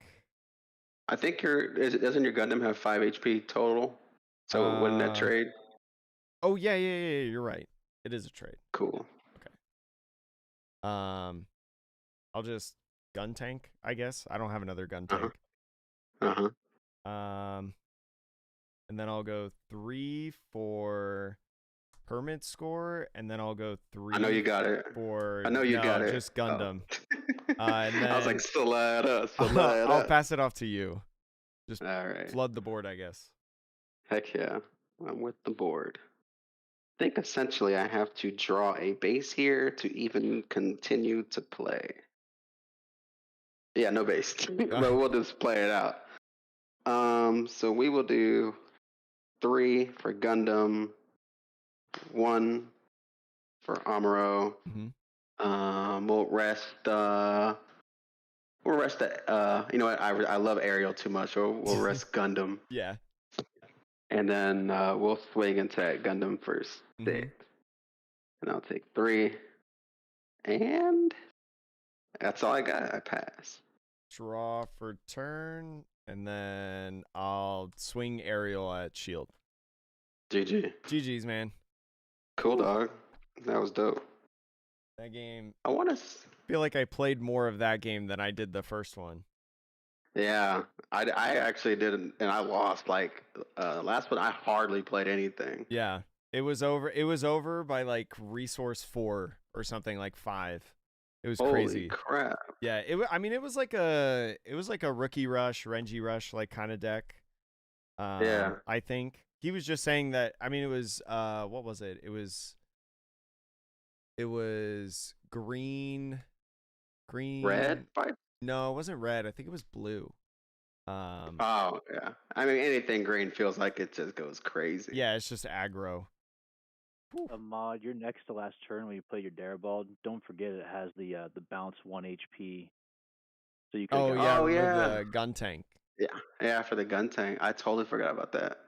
I think doesn't your Gundam have 5 HP total? So wouldn't that trade? Oh yeah, you're right. It is a trade. Cool. Okay. I'll just gun tank, I guess. I don't have another gun tank. And then I'll go 3 for permit score, and then I'll go 3. I know you got it. I know you got it. Just Gundam. And then, I was like, Soletta. I'll pass it off to you. Just all right. flood the board, I guess. Heck yeah. I'm with the board. I think essentially I have to draw a base here to even continue to play. Yeah, no base. But we'll just play it out. So we will do 3 for Gundam, 1 for Amuro. We'll rest. We'll rest. You know what? I love Ariel too much. We'll rest Gundam. Yeah. And then we'll swing into Gundam first. 6. And I'll take 3. And that's all I got. I pass. Draw for turn, and then I'll swing Ariel at shield. GG. GG's, man. Cool, dog. That was dope. That game. I want to feel like I played more of that game than I did the first one. Yeah, I actually did, and I lost. Like last one, I hardly played anything. Yeah, it was over. It was over by like resource 4 or something, like 5. It was crazy. Holy crap! Yeah, I mean, it was like a rookie rush, Renji rush like kind of deck. Yeah. I think he was just saying that. I mean, it was what was it? It was green. Red fight. No, it wasn't red. I think it was blue. Oh yeah. I mean, anything green feels like it just goes crazy. Yeah, it's just aggro. Mod, your next to last turn when you play your dare ball, don't forget it has the bounce 1 HP. So you can. Oh yeah, Oh, remove yeah. the gun tank. Yeah, for the gun tank. I totally forgot about that.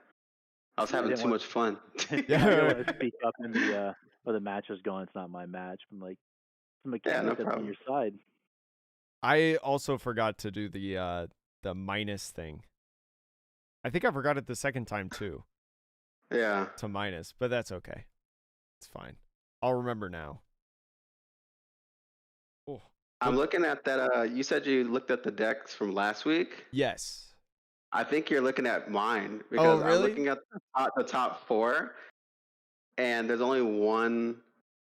I was having didn't too want- much fun. I didn't want to speak up in the where the match was going. It's not my match. I'm like, the mechanic no that's on problem. your side. I also forgot to do the minus thing. I think I forgot it the second time too, Yeah. to minus, but that's okay. It's fine. I'll remember now. Oh, I'm looking at that. You said you looked at the decks from last week. yes. I think you're looking at mine because really? I'm looking at the top 4, and there's only one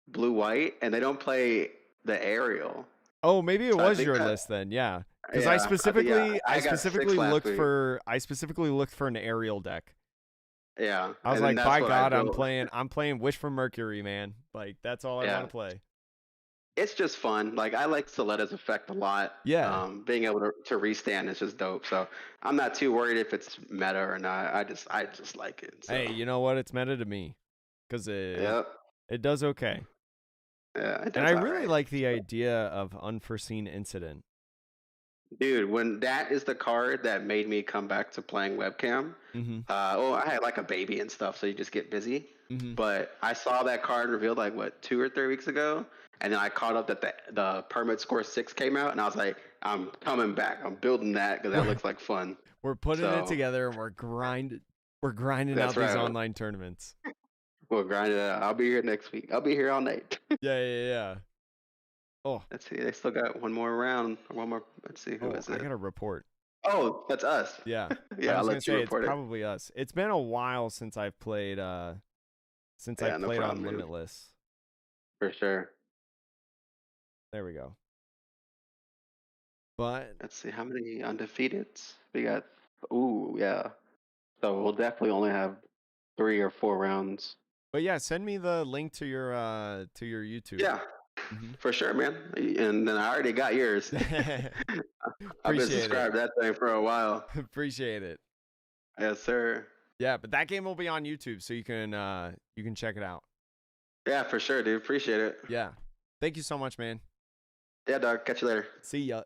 blue-white, and they don't play the aerial. Oh, maybe it So I was think your that- list then. Yeah, because Yeah, I specifically I got 6 last week. I specifically looked for an aerial deck. Yeah. I was and then like, that's by what I God, I'm built. playing Wish for Mercury, man. Like that's all I Yeah. want to play. It's just fun. Like I like Soletta's effect a lot. Yeah. Being able to restand is just dope. So I'm not too worried if it's meta or not. I just like it. So. Hey, you know what? It's meta to me, because it Yep. it does okay. Yeah. And I really like the idea of unforeseen incident. Dude, when that is the card that made me come back to playing webcam. Mm-hmm. I had like a baby and stuff, so you just get busy. Mm-hmm. But I saw that card revealed like what 2 or 3 weeks ago, and then I caught up that the Permit Score 6 came out, and I was like, I'm coming back. I'm building that because that looks like fun. We're putting it So- together, and we're grinding That's out these right. online tournaments. We'll grind it out. I'll be here next week. I'll be here all night. Yeah. Oh, Let's see. They still got one more round. Or one more. Let's see. Who is I it? got a report. Oh, that's us. Yeah. Yeah, I I'll was gonna let you say it's report it. probably us. It's been a while since I've played Yeah, no on problem, man. Limitless. For sure. There we go. But Let's see. How many undefeateds? We got. Ooh, yeah. So we'll definitely only have 3 or 4 rounds. yeah, send me the link to your YouTube. Yeah, Mhm. for sure, man. And then I already got yours. I've been Appreciate subscribed to that thing for a while. Appreciate it. Yes, sir. Yeah, but that game will be on YouTube, so you can check it out. Yeah, for sure, dude. Appreciate it. Yeah. Thank you so much, man. Yeah, dog. Catch you later. See ya.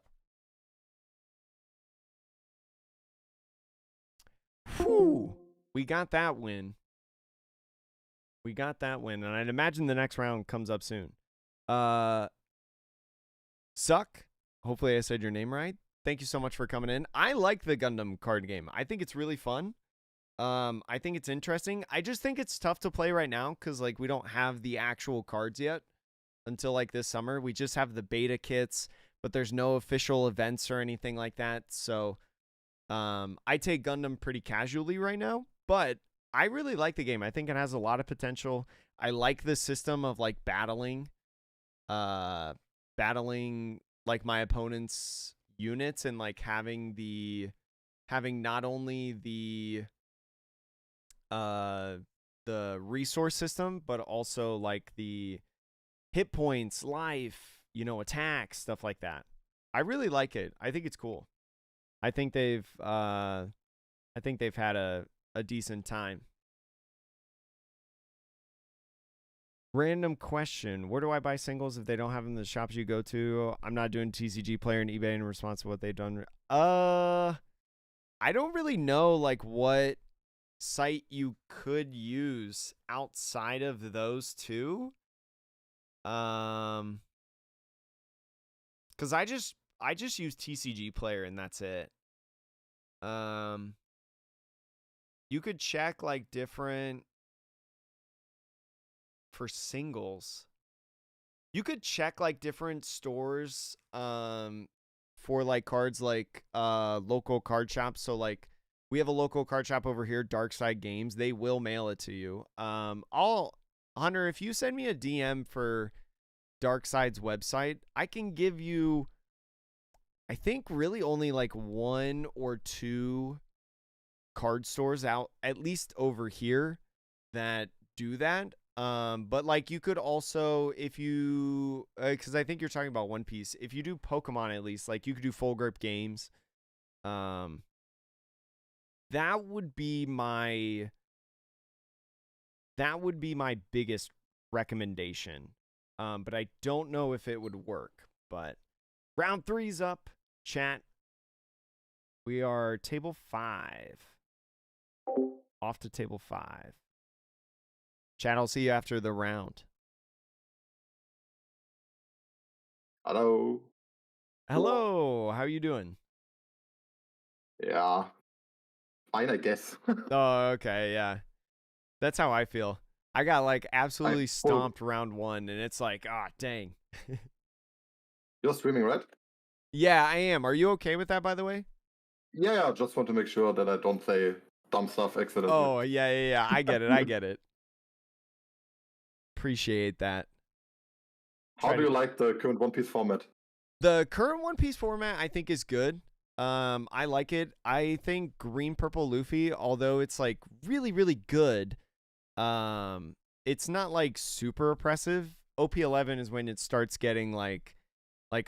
Whew. We got that win. And I'd imagine the next round comes up soon. Suck. Hopefully I said your name right. Thank you so much for coming in. I like the Gundam card game. I think it's really fun. I think it's interesting. I just think it's tough to play right now because like we don't have the actual cards yet until like this summer. We just have the beta kits, but there's no official events or anything like that. So I take Gundam pretty casually right now, but I really like the game. I think it has a lot of potential. I like the system of like battling like my opponent's units and like having not only the resource system, but also like the hit points, life, attack, stuff like that. I really like it. I think it's cool. I think they've had a decent time. Random question. Where do I buy singles if they don't have them in the shops you go to? I'm not doing TCG Player and eBay in response to what they've done. I don't really know like what site you could use outside of those two. Cuz I just use TCG Player and that's it. You could check like different for singles. You could check like different stores for like cards like local card shops. So like we have a local card shop over here, Dark Side Games. They will mail it to you. Hunter, if you send me a DM for Dark Side's website, I can give you I think really only like 1 or 2 card stores out, at least over here, that do that. But like you could also, if you, because I think you're talking about One Piece. If you do Pokemon, at least, like you could do Full Grip Games. That would be my biggest recommendation. But I don't know if it would work. But round 3's up, chat. We are table 5. Off to table 5. Chat, I'll see you after the round. Hello. Hello, how you doing? Yeah. Fine, I guess. Oh, okay, yeah. That's how I feel. I got like absolutely stomped round 1, and it's like, ah, dang. You're streaming, right? Yeah, I am. Are you okay with that, by the way? Yeah, I just want to make sure that I don't say dumb stuff accidentally. Oh, yeah. I get it. Appreciate that. How do you like the current One Piece format? The current One Piece format, I think, is good. I like it. I think Green Purple Luffy, although it's like really, really good, it's not like super oppressive. OP11 is when it starts getting like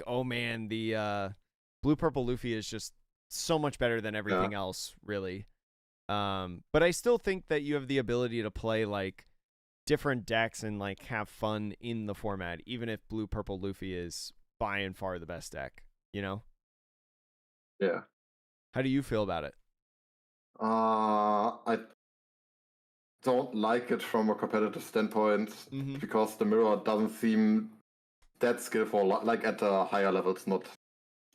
oh man, the Blue Purple Luffy is just so much better than everything else, really. But I still think that you have the ability to play like different decks and like have fun in the format, even if Blue Purple Luffy is by and far the best deck, you know? Yeah. How do you feel about it? I don't like it from a competitive standpoint because the mirror doesn't seem that skillful, like at the higher levels, not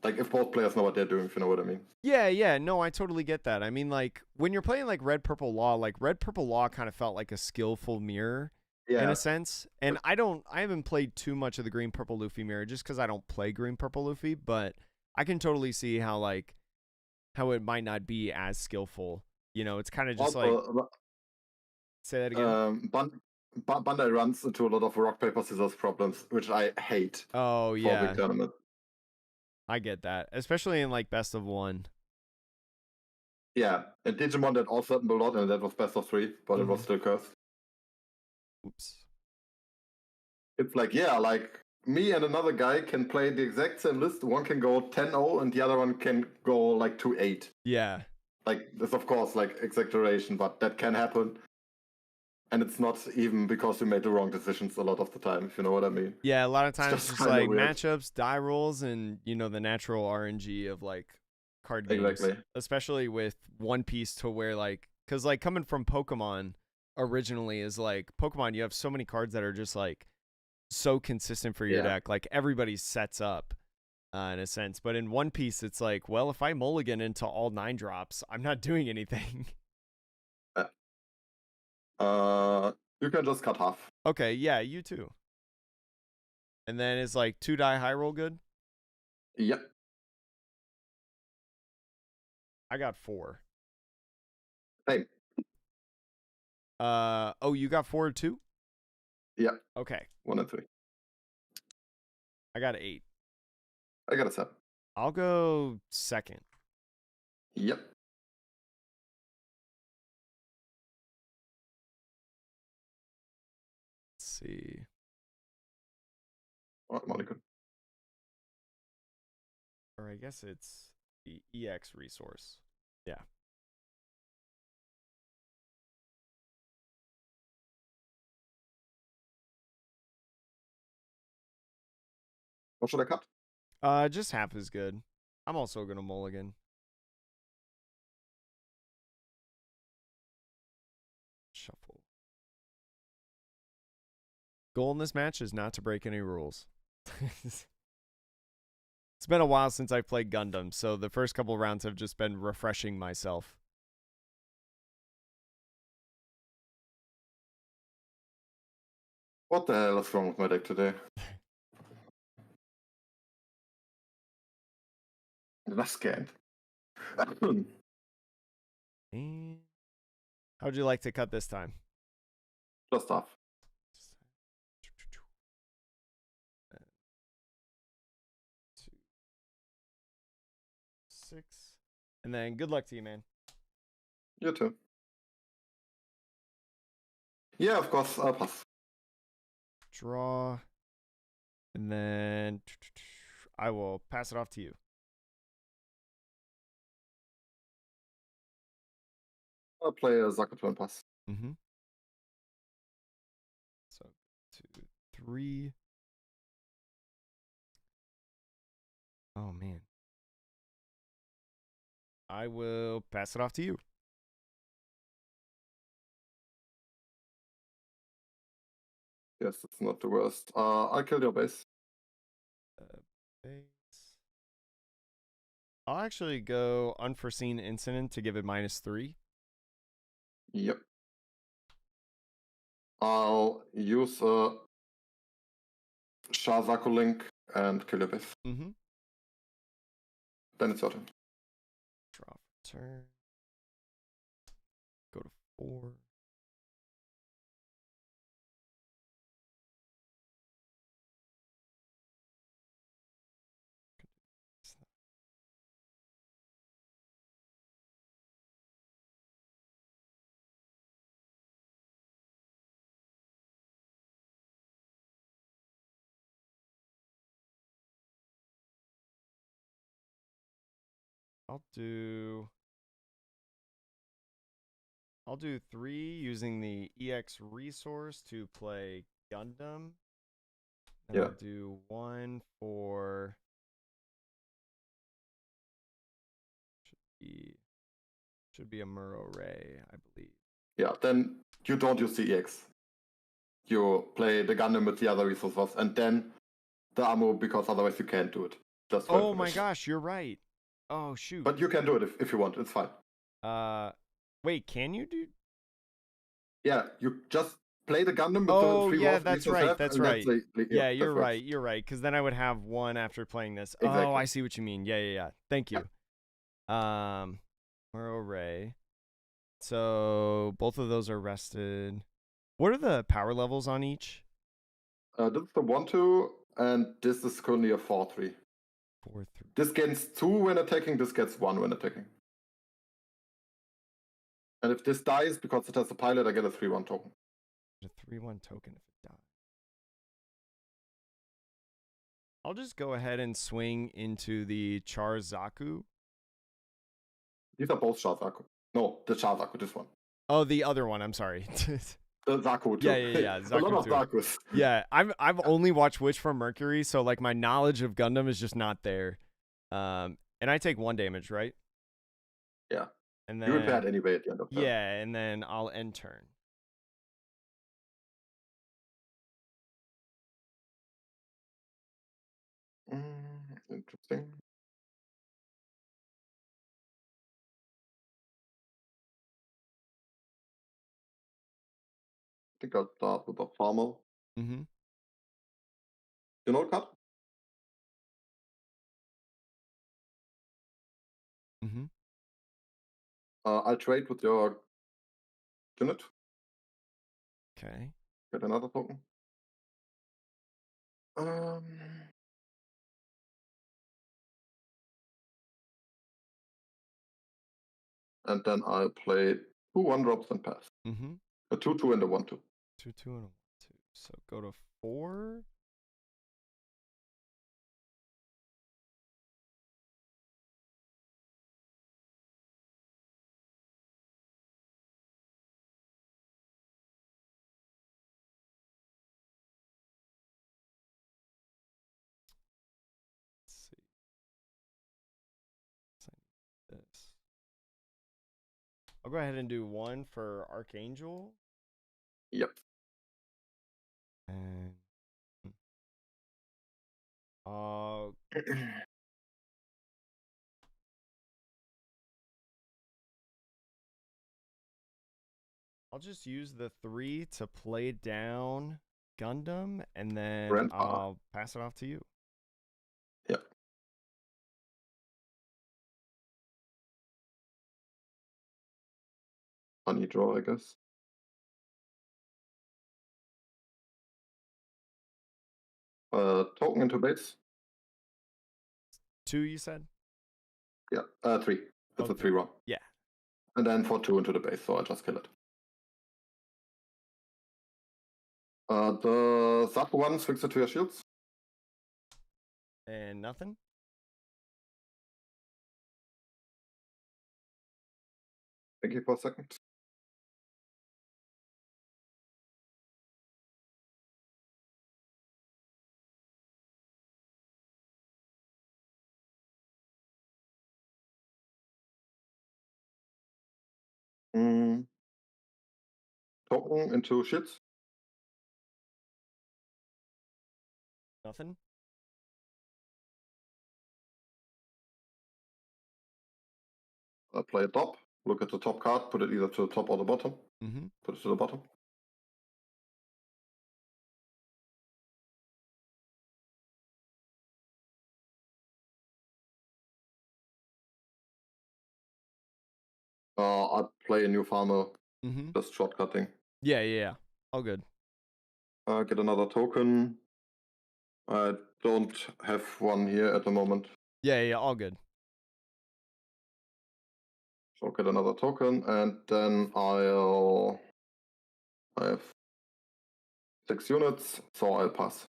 like if both players know what they're doing, if you know what I mean. Yeah, no, I totally get that. I mean, like when you're playing like Red Purple Law, like Red Purple Law kind of felt like a skillful mirror in a sense. And I haven't played too much of the Green Purple Luffy mirror just because I don't play Green Purple Luffy, but I can totally see how it might not be as skillful. You know, it's kind of just say that again. Bandai runs into a lot of rock paper scissors problems, which I hate. Oh yeah, for a big tournament. I get that, especially in like best of 1. Yeah, and Digimon that also happened a lot, and that was best of 3, but it was still cursed. Oops. It's like, like me and another guy can play the exact same list. One can go 10-0 and the other one can go like 2-8. Yeah. Like, this of course like exaggeration, but that can happen. And it's not even because we made the wrong decisions a lot of the time, if you know what I mean. Yeah, a lot of times it's like weird. matchups, die rolls, and you know the natural RNG of like card games. Exactly. Especially with One Piece, to where like, because like coming from Pokemon originally is like Pokemon, you have so many cards that are just like so consistent for your deck. Like everybody sets up in a sense, but in One Piece, it's like, well, if I mulligan into all 9 drops, I'm not doing anything. You can just cut half. Okay, yeah, you too. And then is like 2 die high roll good? Yep. I got 4. Same. Oh, you got 4 too? Yep. Okay. 1 and 3. I got 8. I got a 7. I'll go second. Yep. Let's see. What molecule? Or I guess it's the EX resource. Yeah. What should I cut? Just half is good. I'm also gonna mulligan. Shuffle. Goal in this match is not to break any rules. It's been a while since I played Gundam, so the first couple rounds have just been refreshing myself. What the hell is wrong with my deck today? That's scanned. And how'd you like to cut this time? Just off. 6. And then good luck to you, man. You too. Yeah, of course, I'll pass. Draw. And then I will pass it off to you. I'll play a Zakuto and pass. Mm-hmm. So 2, 3. Oh man. I will pass it off to you. Yes, it's not the worst. I'll kill your base. Base. I'll actually go unforeseen incident to give it -3. Yep. I'll use a Shazaku link and kill your base. Mm-hmm. Then it's your turn. Draw for turn. Go to 4. I'll do 3 using the EX resource to play Gundam. And Yeah. I'll do 1 for should be a Muro Ray, I believe. Yeah, then you don't use the EX. You play the Gundam with the other resources, and then the ammo, because otherwise you can't do it. Just for Oh my information. gosh, you're right. Oh shoot. But you can do it if you want. It's fine. Wait, can you do? Yeah, you just play the Gundam with Oh the 3 yeah, walls that's you right. have, That's and right. Yeah, that you're works. right. You're right. Because then I would have 1 after playing this. Exactly. Oh, I see what you mean. Yeah. Thank you. Muro Ray. So both of those are rested. What are the power levels on each? This is the 1-2, and this is currently a 4-3. 4-3. This gets 2 when attacking, this gets 1 when attacking. And if this dies because it has a pilot, I get a 3-1 token. A 3-1 token if it dies. I'll just go ahead and swing into the Charzaku. These are both Shazaku. No, the Shazaku, this one. Oh, the other one. I'm sorry. The Zaku too. Yeah. A lot of Zakus. Yeah, I've only watched Witch from Mercury, so like my knowledge of Gundam is just not there. And I take 1 damage, right? Yeah. And then You would bad anyway at the end of turn. yeah, and then I'll end turn. Interesting. I think I'll start with a farmer. Mm-hmm. You know, cut? Mm-hmm. I'll trade with your unit. Okay. Get another token. And then I'll play 2 1-drops and pass. Mm-hmm. A 2-2 and a 1-2. 2-2 and a 1-2. So go to 4. Let's see. This. I'll go ahead and do 1 for Archangel. Yep. And I'll just use the 3 to play down Gundam, and then I'll pass it off to you. Yep. Funny draw, I guess. Token into base. 2, you said? Yeah. 3. It's a 3-1. Yeah. And then for 2 into the base, so I'll just kill it. The sub one swings it to your shields. And nothing? Thank you for a second. Token into shields. Nothing? Play a top. Look at the top card. Put it either to the top or the bottom. Mm-hmm. Put it to the bottom. I'll play a new farmer. Mm-hmm. Just shortcutting. Yeah. All good. Get another token. I don't have one here at the moment. Yeah, all good. So get another token, and then I have 6 units, so I'll pass.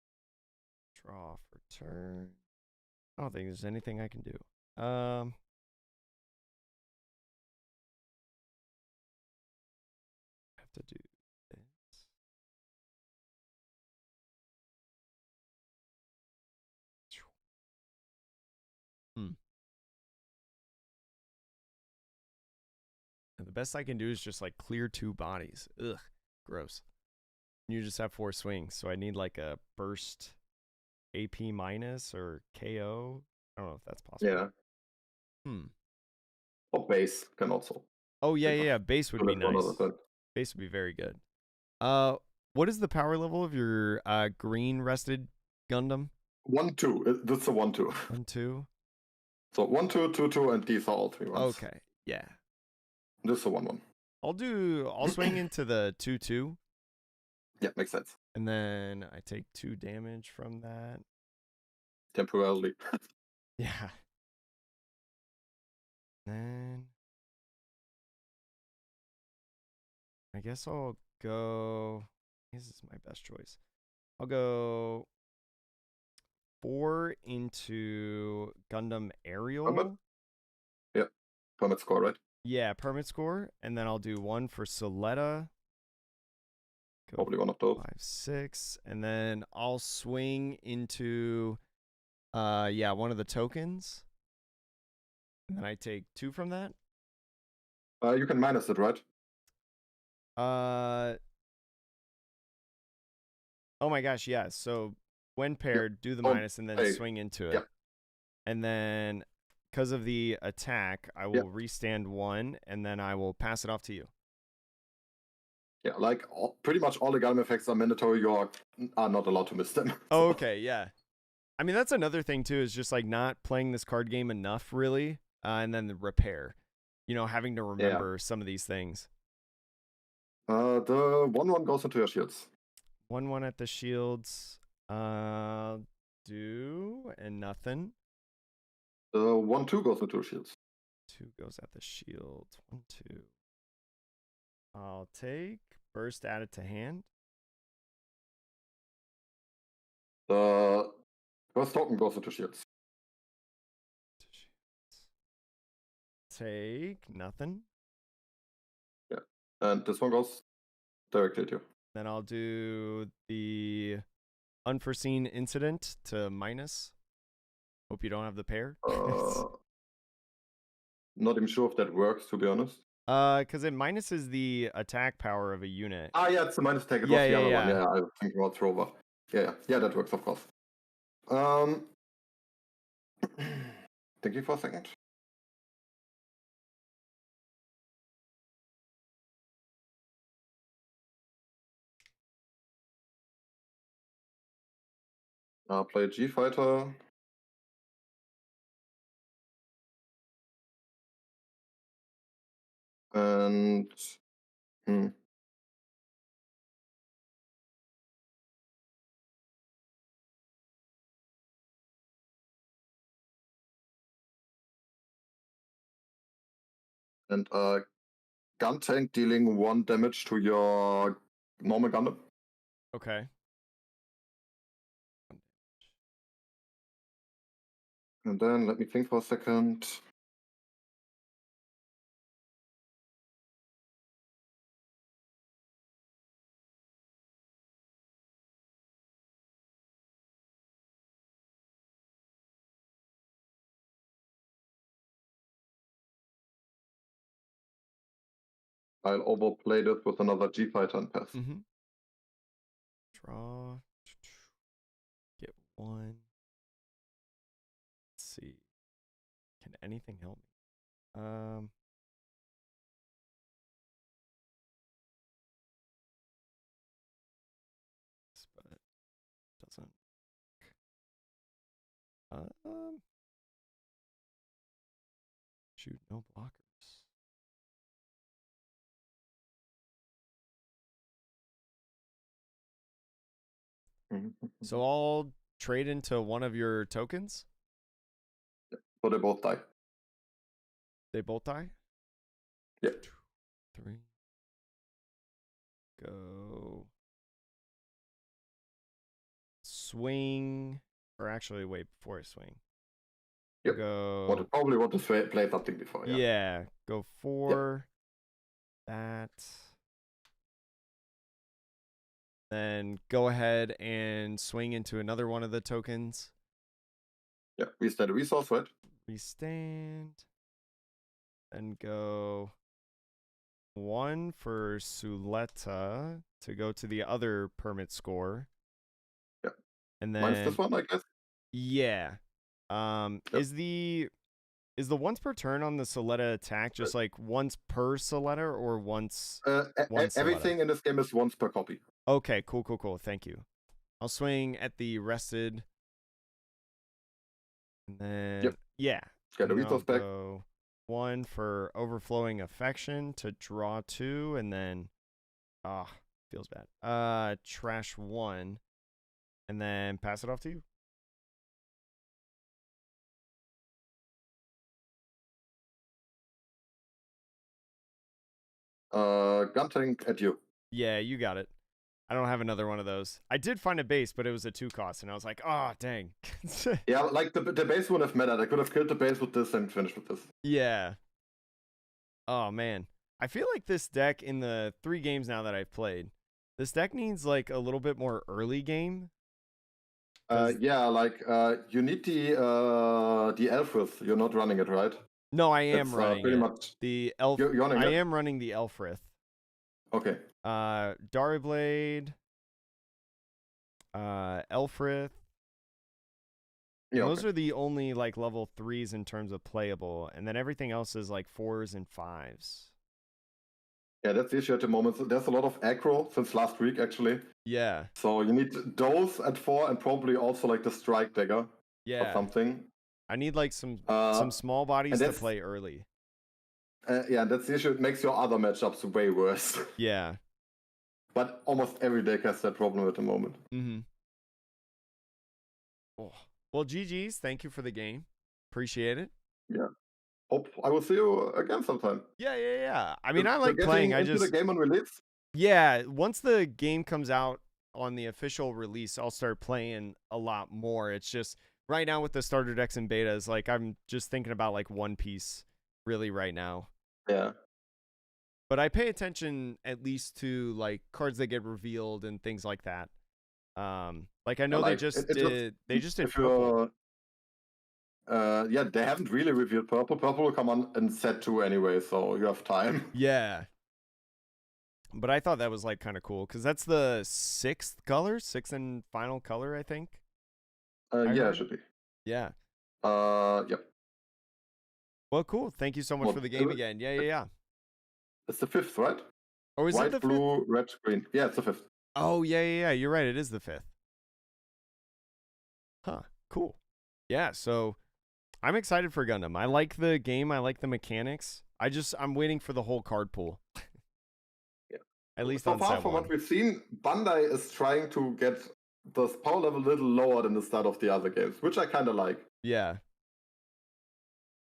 Draw for turn. I don't think there's anything I can do. Have to do this. And the best I can do is just like clear 2 bodies. Ugh, gross. You just have 4 swings, so I need like a burst AP minus or KO. I don't know if that's possible. Yeah. Or base can also. Oh yeah. Base would be nice. Base would be very good. What is the power level of your green rested Gundam? 1-2. That's a 1-2. 1-2. So 1-2, 2-2, and these are all 3 ones. Okay, yeah. This is a 1-1. I'll swing into the 2-2. Yeah, makes sense. And then I take 2 damage from that. Temporarily. Yeah. Then I guess I'll go. This is my best choice. I'll go 4 into Gundam Aerial. Permit? Yeah, permit score, right? Yeah, permit score. And then I'll do 1 for Soletta. Probably one of those. 5, 6. And then I'll swing into, one of the tokens. And then I take 2 from that. You can minus it, right? Oh my gosh, yeah. So when paired, do the minus and then swing into it. Yep. And then because of the attack, I will restand 1 and then I will pass it off to you. Yeah, like pretty much all the Gundam effects are mandatory. You are not allowed to miss them. Oh, okay, yeah. I mean, that's another thing too, is just like not playing this card game enough, really. And then the repair. You know, having to remember some of these things. The 1-1 goes into your shields. 1-1 at the shields. Do and nothing. The 1-2 goes into shields. 2 goes at the shields. 1-2. I'll take burst added to hand. The first token goes into shields. Take nothing. Yeah, and this one goes directly to you. Then I'll do the unforeseen incident to minus. Hope you don't have the pair. Not even sure if that works, to be honest. Because it minuses the attack power of a unit. Yeah, it's the minus attack. It was the other one. Yeah, I think about Trover. Yeah, that works, of course. Thank you for a second. I'll play G Fighter. And gun tank dealing 1 damage to your normal Gundam. Okay. And then let me think for a second. I'll overplay this with another G fighter and pass. Mm-hmm. Draw. Get 1. Let's see. Can anything help me? But doesn't. Shoot, no blockers. So I'll trade into one of your tokens? So they both die. They both die? Yeah. 3. Go. Swing. Or actually, wait, before I swing. Yep. Go. Probably want to play something before. Yeah. Go 4. Yep. That. Then go ahead and swing into another one of the tokens. Yeah, restand a resource, right? Restand. Then go 1 for Suleta to go to the other permit score. Yeah. And then mine's this one, I guess. Yeah. Yep. Is the once per turn on the Suleta attack just like once per Suleta or once? Everything in this game is once per copy. Okay, cool. Thank you. I'll swing at the rested. And then yeah. Get a resource back. 1 for overflowing affection to draw 2, and then feels bad. Trash 1, and then pass it off to you. Gun tank at you. Yeah, you got it. I don't have another one of those. I did find a base, but it was a 2 cost, and I was like, oh, dang. Yeah, like the base wouldn't have mattered. I could have killed the base with this and finished with this. Yeah. Oh, man. I feel like this deck in the 3 games now that I've played, this deck needs like a little bit more early game. Yeah, like you need the Elfrith. You're not running it, right? No, I am running pretty it. much The elf. I am running the Elfrith. Okay. Dariblade. Elfrith. Yeah, those are the only like level 3s in terms of playable, and then everything else is like 4s and 5s. Yeah, that's the issue at the moment. There's a lot of aggro since last week, actually. Yeah. So you need those at 4 and probably also like the strike dagger. Yeah. Or something. I need like some small bodies to play early. Yeah, that's the issue. It makes your other matchups way worse. Yeah. But almost every deck has that problem at the moment. Mm-hmm. Oh. Well, GG's. Thank you for the game. Appreciate it. Yeah. Hope I will see you again sometime. Yeah. I mean, I like playing. The game on release? Yeah, once the game comes out on the official release, I'll start playing a lot more. It's just right now with the starter decks and betas, like I'm just thinking about like One Piece really right now. Yeah. But I pay attention at least to like cards that get revealed and things like that. Like I know they just did purple. Yeah, they haven't really revealed purple. Purple will come on in set 2 anyway, so you have time. Yeah. But I thought that was like kind of cool because that's the 6th color, 6th and final color, I think. Yeah, it should be. Yeah. Yep. Well, cool. Thank you so much for the game again. Yeah. It's the 5th, right? Or is White, it the blue, 5th? red, green. Yeah, it's the 5th. Oh, yeah. You're right. It is the 5th. Huh. Cool. Yeah, so I'm excited for Gundam. I like the game. I like the mechanics. I'm waiting for the whole card pool. Yeah. At least so on far set from 1. what we've seen, Bandai is trying to get the power level a little lower than the start of the other games, which I kind of like. Yeah.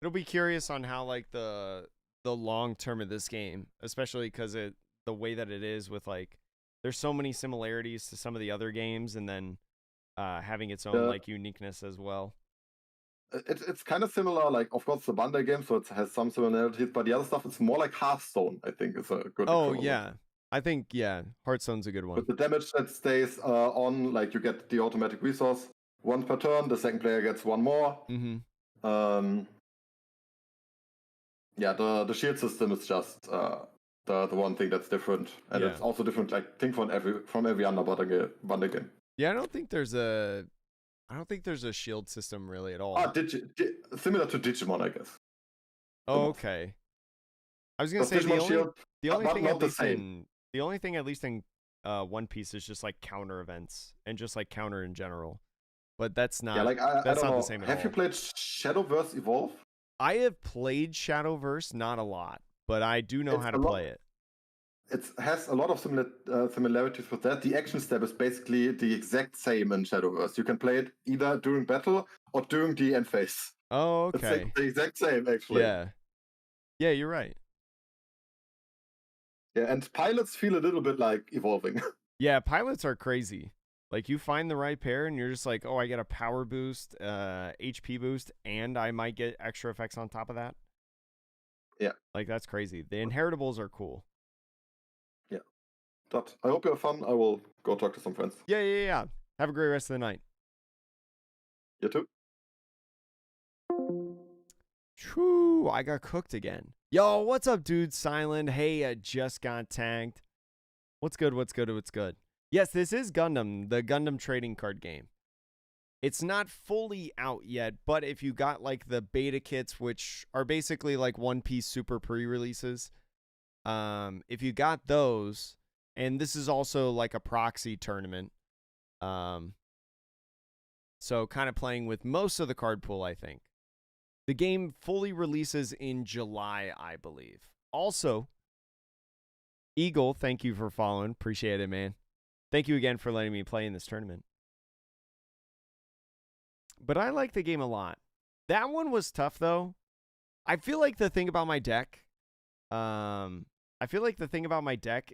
It'll be curious on how like the the long term of this game, especially because the way that it is with like there's so many similarities to some of the other games, and then having its own like uniqueness as well. It's kind of similar, like of course the Bandai game, so it has some similarities, but the other stuff it's more like Hearthstone. I think is a good. Oh yeah, I think Hearthstone's a good one. With the damage that stays on, like you get the automatic resource once per turn. The second player gets one more. Mm-hmm. Yeah, the shield system is just the one thing that's different, and it's also different. Like I think from every other Bandai game. Yeah, I don't think there's a shield system really at all. Similar to Digimon, I guess. Oh, okay. I was gonna say the only thing at least in One Piece is just like counter events and just like counter in general, but that's not that's not the same at all. Have you played Shadowverse Evolve? I have played Shadowverse, not a lot, but I do know how to play it. It has a lot of similarities with that. The action step is basically the exact same in Shadowverse. You can play it either during battle or during the end phase. Oh, okay. It's the exact same, actually. Yeah. Yeah, you're right. Yeah, and pilots feel a little bit like evolving. Yeah, pilots are crazy. Like you find the right pair and you're just like, oh, I get a power boost, HP boost, and I might get extra effects on top of that. Yeah. Like that's crazy. The inheritables are cool. Yeah. But I hope you have fun. I will go talk to some friends. Yeah. Have a great rest of the night. You too. True, I got cooked again. Yo, what's up, dude? Silent. Hey, I just got tagged. What's good? Yes, this is Gundam, the Gundam trading card game. It's not fully out yet, but if you got like the beta kits, which are basically like One Piece super pre-releases, if you got those, and this is also like a proxy tournament, so kind of playing with most of the card pool, I think. The game fully releases in July, I believe. Also, Eagle, thank you for following. Appreciate it, man. Thank you again for letting me play in this tournament. But I like the game a lot. That one was tough, though. I feel like the thing about my deck,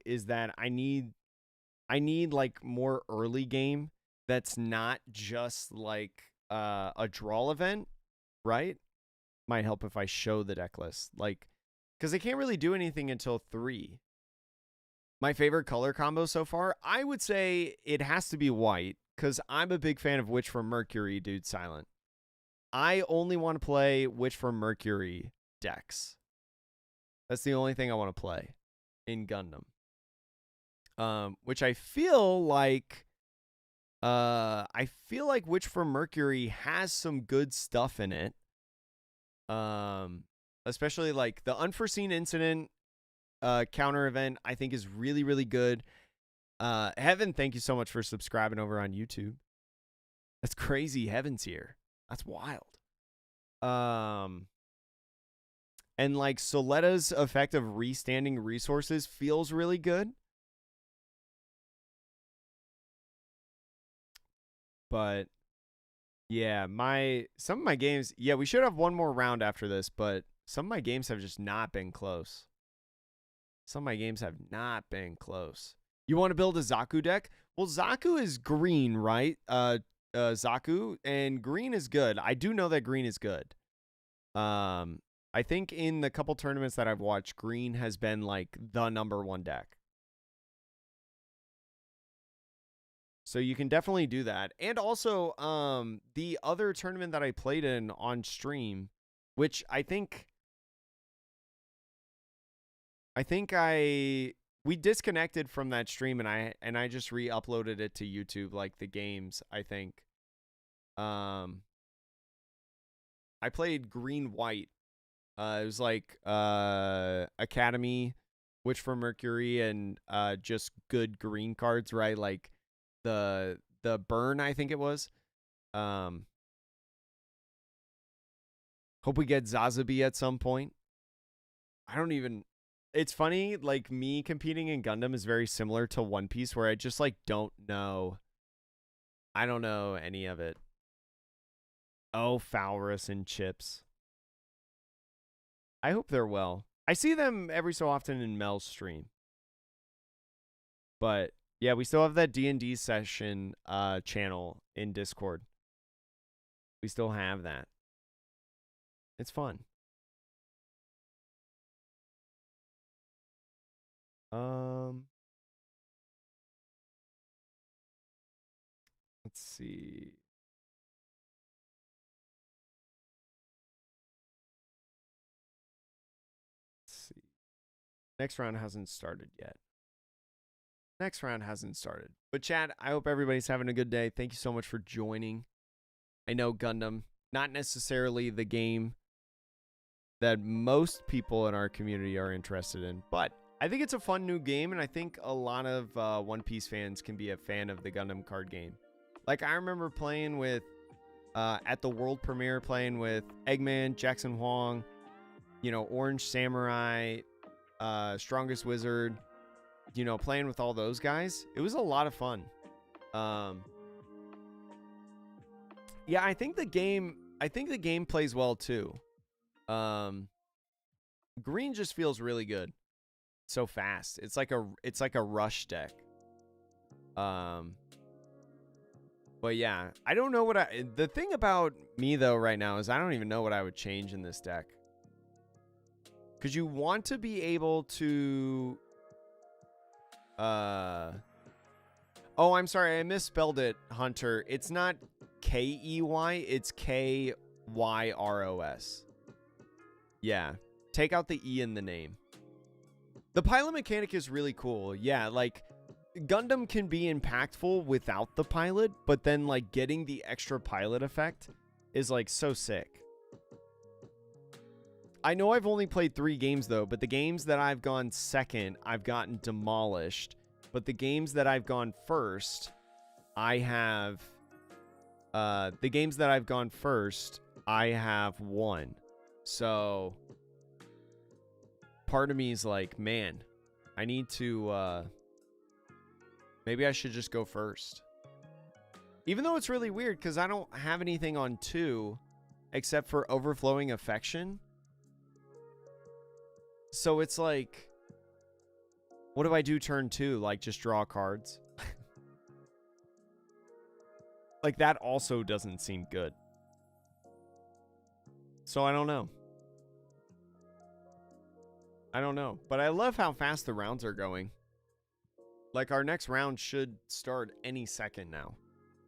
is that I need like more early game that's not just like a draw event, right? Might help if I show the deck list, like, because I can't really do anything until 3. My favorite color combo so far, I would say it has to be white, because I'm a big fan of Witch from Mercury, dude. Silent. I only want to play Witch from Mercury decks. That's the only thing I want to play in Gundam. Which I feel like Witch from Mercury has some good stuff in it. Especially like the Unforeseen Incident counter event, I think is really, really good. Heaven, thank you so much for subscribing over on YouTube. That's crazy. Heaven's here. That's wild. And like Soletta's effect of restanding resources feels really good. But yeah, some of my games, we should have one more round after this, but some of my games have just not been close. You want to build a Zaku deck? Well, Zaku is green, right? Zaku, and green is good. I do know that green is good. I think in the couple tournaments that I've watched, green has been like the #1 deck. So you can definitely do that. And also, the other tournament that I played in on stream, which we disconnected from that stream and I just re-uploaded it to YouTube, like the games, I think. I played green white. It was like Academy, Witch for Mercury, and just good green cards, right? Like the burn, I think it was. Hope we get Zazabi at some point. It's funny, like me competing in Gundam is very similar to One Piece, where I just like don't know. I don't know any of it. Oh, Falrus and Chips. I hope they're well. I see them every so often in Mel's stream. But yeah, we still have that D&D session channel in Discord. We still have that. It's fun. Let's see. Next round hasn't started yet. But Chad, I hope everybody's having a good day. Thank you so much for joining. I know Gundam, not necessarily the game that most people in our community are interested in, but I think it's a fun new game, and I think a lot of One Piece fans can be a fan of the Gundam card game. Like, I remember playing with, at the world premiere, playing with Eggman, Jackson Huang, you know, Orange Samurai, Strongest Wizard, you know, playing with all those guys. It was a lot of fun. Yeah, I think the game plays well too. Green just feels really good. So fast. It's like a rush deck. But yeah, I don't know the thing about me though right now is I don't even know what I would change in this deck. Cuz you want to be able to oh, I'm sorry. I misspelled it, Hunter. It's not K-E-Y, it's K-Y-R-O-S. Yeah. Take out the E in the name. The pilot mechanic is really cool. Yeah, like Gundam can be impactful without the pilot, but then like getting the extra pilot effect is like so sick. I know I've only played 3 games though, but the games that I've gone second, I've gotten demolished. But the games that I've gone first, I have won. So part of me is like, man, I need to maybe I should just go first. Even though it's really weird because I don't have anything on 2 except for Overflowing Affection. So it's like, what do I do turn 2? Like just draw cards? Like that also doesn't seem good. So I don't know. But I love how fast the rounds are going. Like our next round should start any second now.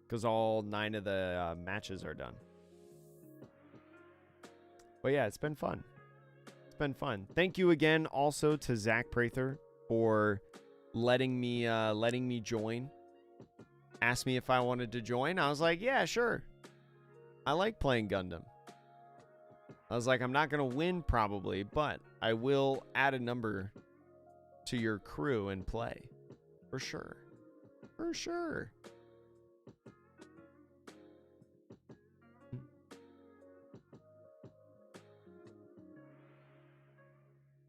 Because all 9 of the matches are done. But yeah, it's been fun. Thank you again also to Zach Prather for letting me join. Asked me if I wanted to join. I was like, yeah, sure. I like playing Gundam. I was like, I'm not going to win probably, but I will add a number to your crew and play. For sure.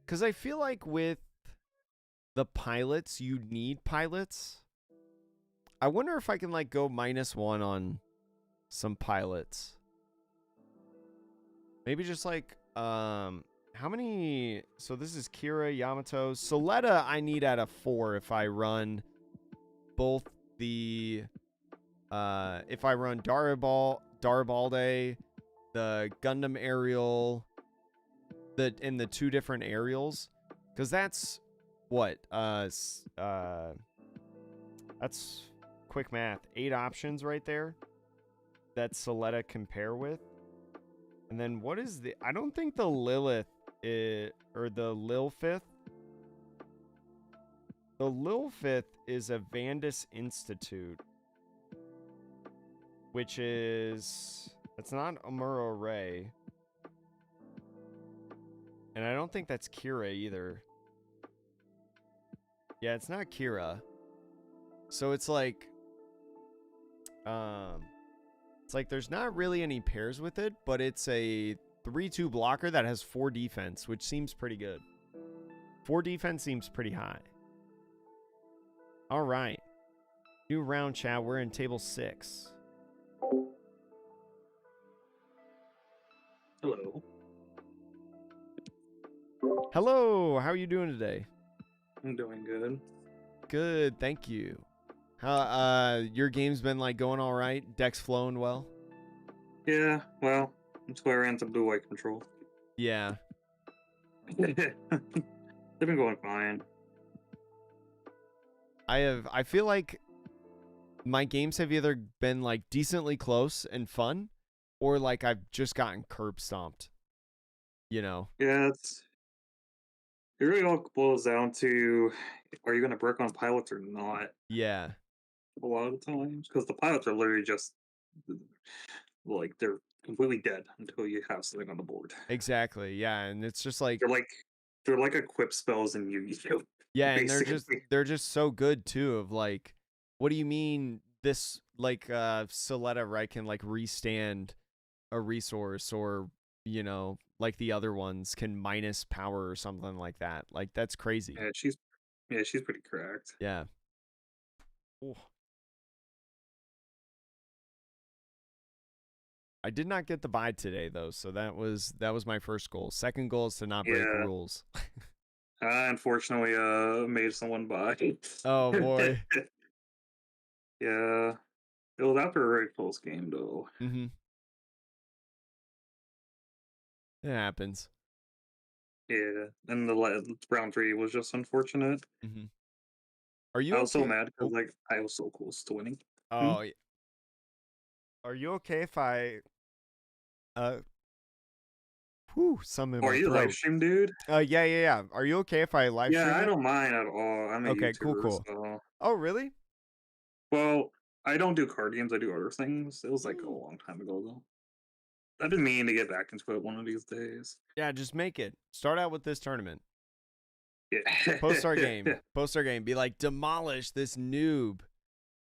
Because I feel like with the pilots, you need pilots. I wonder if I can like go -1 on some pilots. Maybe just like, how many? So this is Kira, Yamato. Soletta I need at a 4 if I run both the, if I run Darabalde, the Gundam Aerial, in the 2 different aerials, because that's what that's quick math, 8 options right there that Soletta compare with. And then what is the, I don't think the Lilith or the Lilfith. The Lilfith is a Vandus Institute, which is, it's not Amuro Ray. And I don't think that's Kira either. Yeah, it's not Kira. So it's like there's not really any pairs with it, but it's a 3/2 blocker that has 4 defense, which seems pretty good. 4 defense seems pretty high. All right. New round, chat. We're in table 6. Hello. Hello, how are you doing today? I'm doing good. Good, thank you. How your game's been like going all right? Deck's flowing well? Yeah, well, that's why I ran some blue white control. Yeah. They've been going fine. I feel like my games have either been like decently close and fun, or like I've just gotten curb stomped. You know? Yeah, it really all boils down to, are you going to work on pilots or not? Yeah. A lot of the times, because the pilots are literally just like they're completely dead until you have something on the board. Exactly. Yeah, and it's just like They're like equip spells in Yu-Gi-Oh. yeah, and Basically. they're just so good too of like what do you mean this like Soletta, right, can like restand a resource or you know, like the other ones can minus power or something like that. Like that's crazy. Yeah, she's pretty cracked. Yeah. Ooh. I did not get the buy today though, so that was my first goal. Second goal is to not break Yeah. rules. I unfortunately made someone buy. Oh boy. Yeah. It was after a very close game though. Mm-hmm. It happens. Yeah, and the round 3 was just unfortunate. Mm-hmm. Are you I was so okay? mad because like I was so close to winning. Oh, are you okay if I some in Oh, are my you live throat. stream, dude? Yeah. Are you okay if I live stream Yeah, I it? don't mind at all. I'm a Okay, YouTuber, cool. so Oh, really? well, I don't do card games. I do other things. It was like a long time ago though. I've been meaning to get back into it one of these days. Yeah, just make it. Start out with this tournament. Yeah. Post our game. Post our game. Be like, demolish this noob.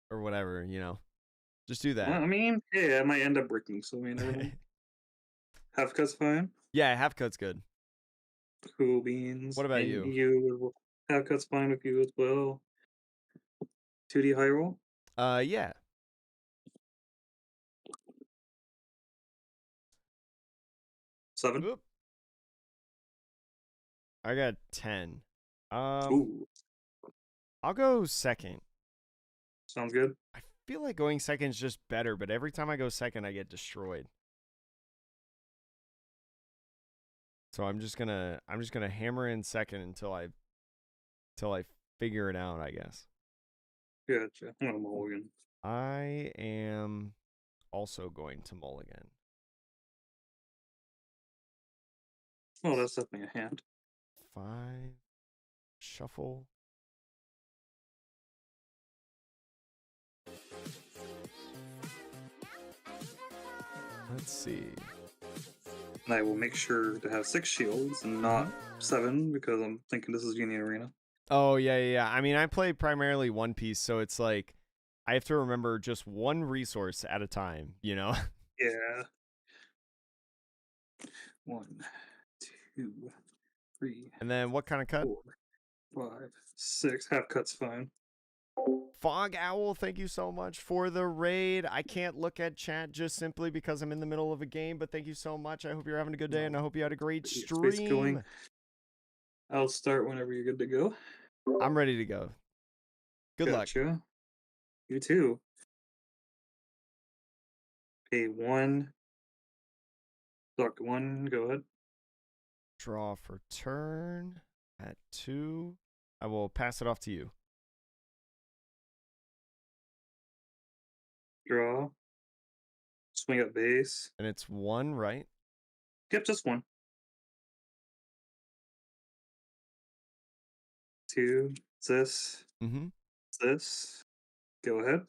Or whatever, you know. Just do that. Well, I mean, yeah, I might end up breaking, so I mean, never mind. Half cut's fine. Yeah, half cut's good. Cool beans. What about and you? Half cut's fine with you as well. 2D high roll? Yeah. Seven? Oop. I got 10. Ooh, I'll go second. sounds good. I feel like going second is just better, but every time I go second, I get destroyed. So I'm just gonna hammer in second until I figure it out, I guess. Gotcha. I'm gonna mulligan. I am also going to mulligan. Oh, that's definitely a hand. 5 shuffle. Let's see. And I will make sure to have 6 shields and not 7 because I'm thinking this is Union Arena. Oh, yeah. I mean, I play primarily One Piece, so it's like I have to remember just one resource at a time, you know? Yeah. 1, 2, 3. And then what kind of cut? 4, 5, 6. Half cut's fine. Fog Owl, thank you so much for the raid. I can't look at chat just simply because I'm in the middle of a game, but thank you so much. I hope you're having a good day, and I hope you had a great stream. I'll start whenever you're good to go. I'm ready to go. Good luck. You too. Okay, 1. Dr. 1, go ahead. Draw for turn at 2. I will pass it off to you. Draw. Swing at base. And it's 1, right? Yep, just 1. 2. This. Mm-hmm. This. Go ahead.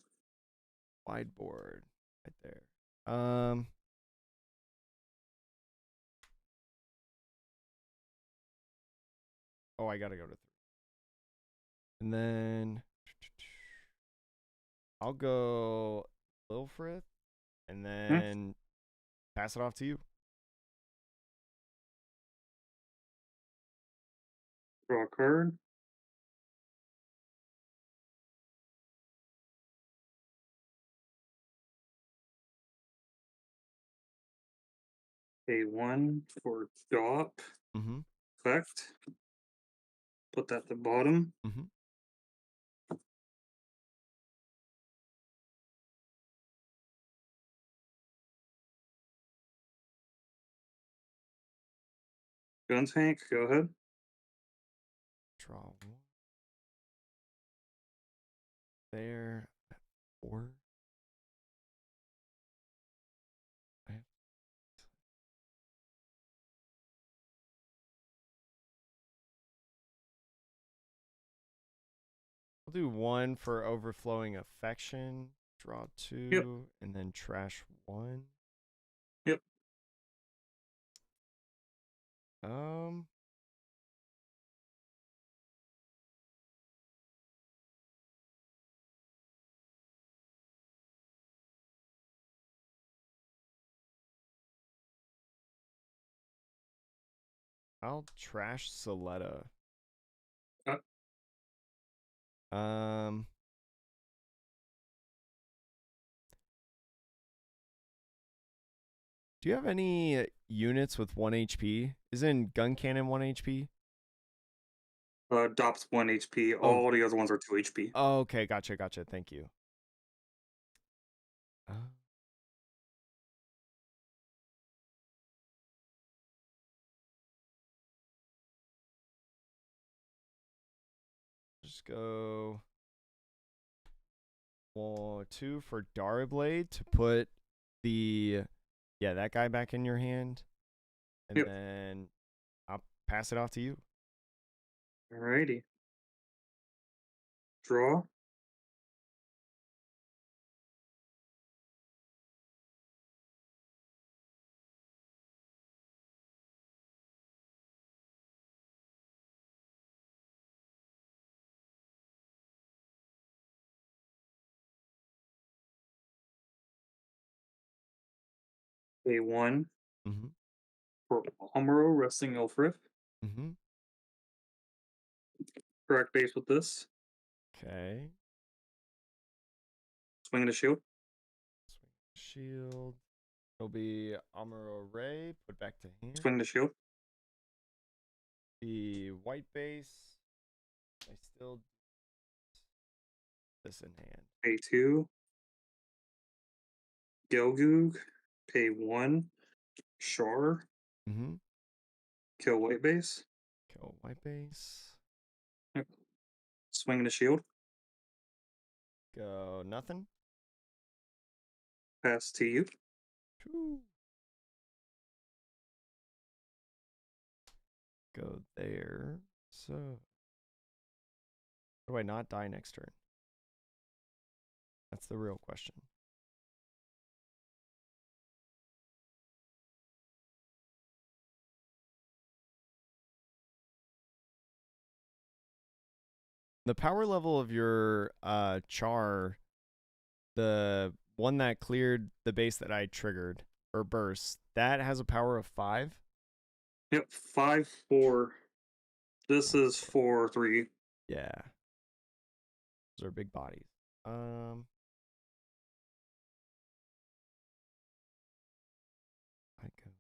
Wideboard right there. Oh, I gotta go to 3. And then I'll go Lilfrith and then pass it off to you. Draw a card. A 1 for Dop. Mm-hmm. Effect. Put that at the bottom. Mm-hmm. Gun tank, go ahead. Draw one. There. 4. I'll do 1 for overflowing affection. Draw 2, Yep. and then trash 1. Yep. I'll trash Soletta. Uh, Do you have any units with 1 HP? Isn't gun cannon 1 HP? Dop's 1 HP. All the other ones are 2 HP. Oh, okay, gotcha. Thank you. Just go 1, 2 for Darblade to put that guy back in your hand, and Yep. then I'll pass it off to you. Alrighty. Draw. A1 Mm-hmm. for Amuro Wrestling Ilfrith. Mm-hmm. Correct base with this. Okay. Swing the shield. Shield. It'll be Amuro Ray. Put back to hand. Swing the shield. The white base. I still this in hand. A2. Gelgoog. Pay 1. Char. Mm-hmm. Kill white base. Kill white base. Yep. Swing the shield. Go nothing. Pass to you. Choo. Go there. So how do I not die next turn? That's the real question. The power level of your char, the one that cleared the base that I triggered or burst, that has a power of 5. Yep, 5, 4. This is 4, 3. Yeah. Those are big bodies. I go.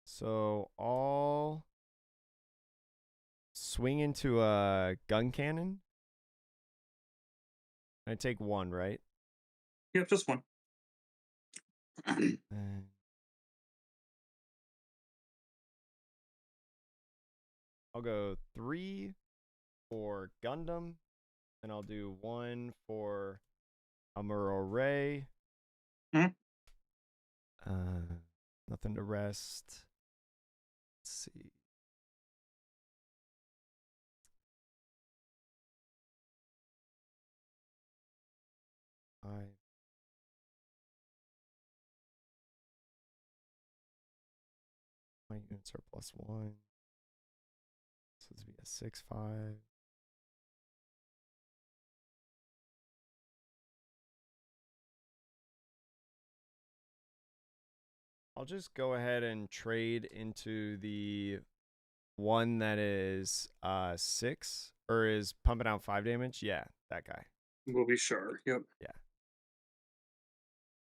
So I'll swing into a gun cannon. I take 1, right? Yep, just 1. And I'll go 3 for Gundam, and I'll do 1 for Amuro Ray. Mhm. Nothing to rest. Let's see. My units are +1. So this would be a 6/5. I'll just go ahead and trade into the one that is 6 or is pumping out 5 damage. Yeah, that guy. We'll be sure. Yep. Yeah.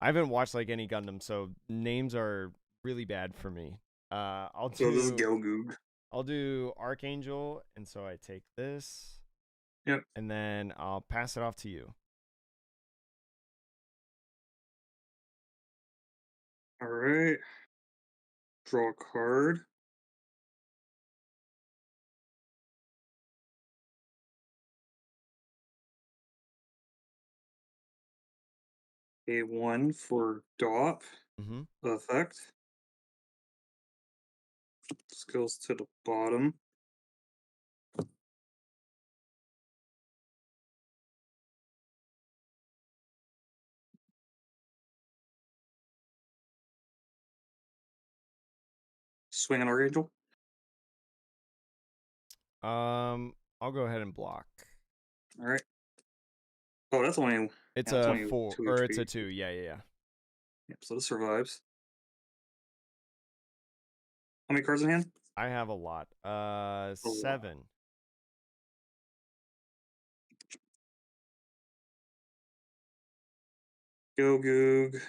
I haven't watched like any Gundam, so names are really bad for me. So this is Gogoog. I'll do Archangel, and so I take this. Yep. And then I'll pass it off to you. All right. Draw a card. A1 for DOP effect. This goes to the bottom. Swing an Archangel. I'll go ahead and block. All right. Oh, that's only. It's yeah, a 4 or it's a 2. Yeah. Yep. So this survives. How many cards in hand? I have a lot. 7. Gogoog.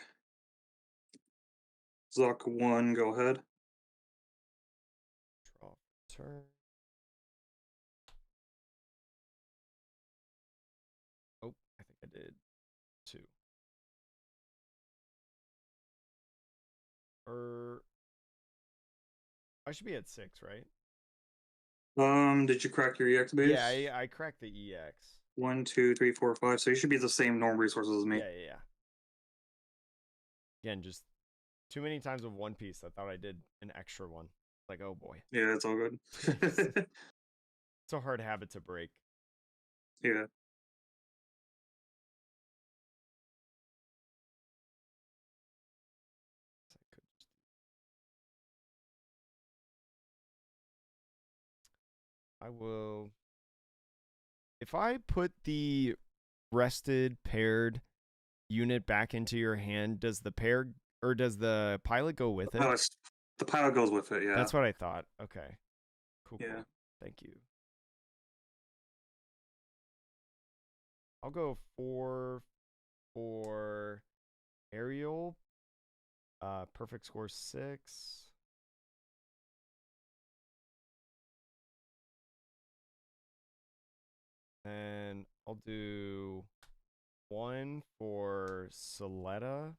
Zuck 1, go ahead. Draw turn. Oh, I think I did 2. I should be at 6, right? Did you crack your EX base? Yeah, I cracked the EX. 1, 2, 3, 4, 5. So you should be the same normal resources as me. Yeah. Again, just too many times with One Piece. I thought I did an extra one. Like, oh boy. Yeah, it's all good. It's a hard habit to break. Yeah. I will. If I put the rested paired unit back into your hand, does the pilot go with it? The pilot goes with it, yeah. That's what I thought. Okay. Cool. Yeah. Cool. Thank you. I'll go 4 for Ariel. Perfect score 6. And I'll do 1 for Soletta.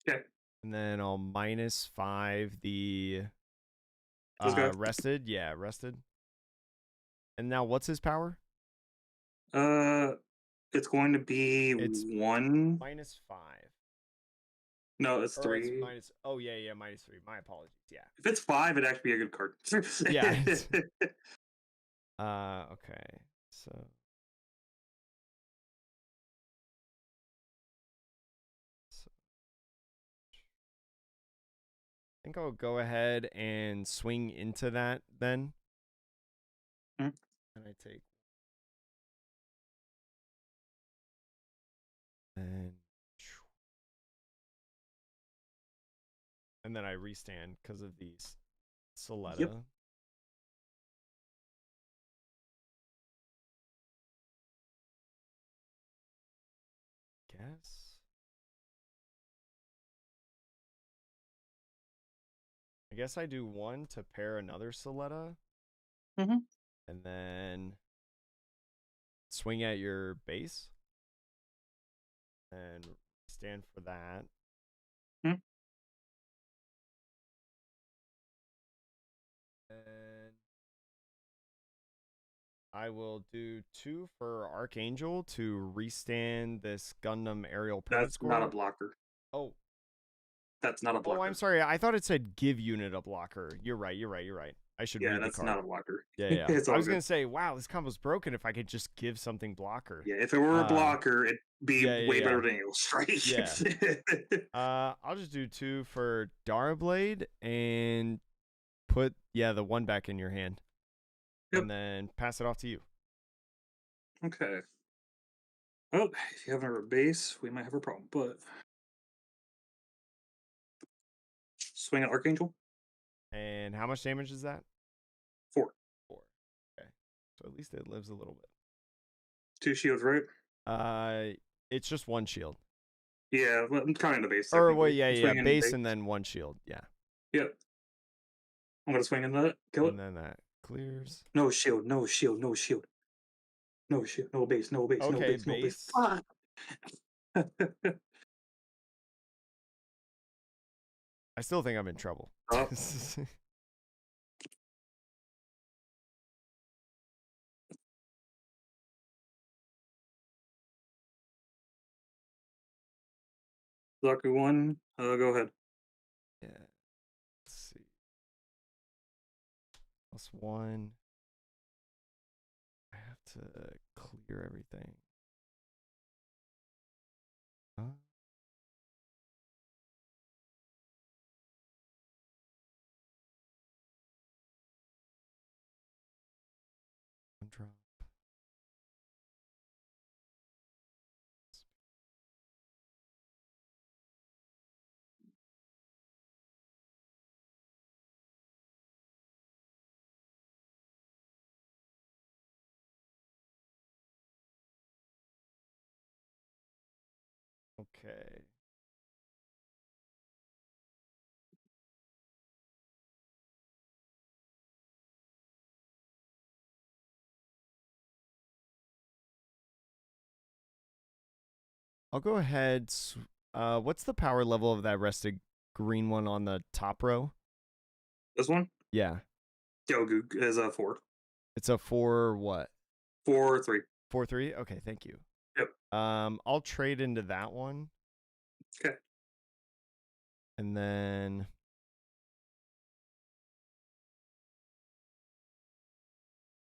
Okay. And then I'll -5 the rested. Yeah, rested. And now what's his power? It's going to be 1. -5. No, it's 3. It's minus. Oh yeah, -3. My apologies. Yeah. If it's 5, it'd actually be a good card. Yeah. Okay. So. I think I'll go ahead and swing into that then. And I take. And then I restand because of these Soletta. Yep. I guess I do 1 to pair another Soletta. And then swing at your base. And stand for that. And I will do 2 for Archangel to restand this Gundam aerial perfect score. That's not a blocker. Oh. That's not a blocker. Oh, I'm sorry. I thought it said give unit a blocker. You're right. I should read the card. Yeah, that's not a blocker. Yeah. I was going to say, wow, this combo's broken if I could just give something blocker. Yeah, if it were a blocker, it'd be way better than you, right? Yeah. I'll just do 2 for Darblade and put, the 1 back in your hand. Yep. And then pass it off to you. Okay. Oh, if you have a base, we might have a problem, but... Swing an Archangel. And how much damage is that? 4. Okay. So at least it lives a little bit. 2 shields, right? It's just 1 shield. Yeah, I'm counting the base. Or well, technically. yeah, base and then 1 shield. Yeah. Yep. I'm gonna swing into that. Kill it. And then that clears. No shield. No shield. No shield. No shield. No base. No base. No Okay, base. No base. base. Fuck. I still think I'm in trouble. Oh. Zaku 1. Go ahead. Yeah. Let's see. +1. I have to clear everything. Huh? One drop. Okay. I'll go ahead. What's the power level of that rested green one on the top row? This one? Yeah. Yogu is a 4. It's a 4 what? 4-3. 4-3? Okay, thank you. Yep. I'll trade into that one. Okay. And then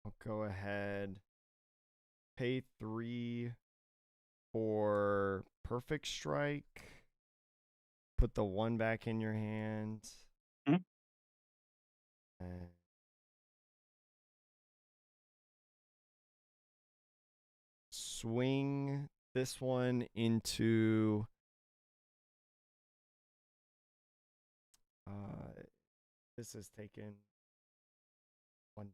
I'll go ahead. Pay 3 for perfect strike. Put the 1 back in your hand. Mhm. And swing this one into this is taken 1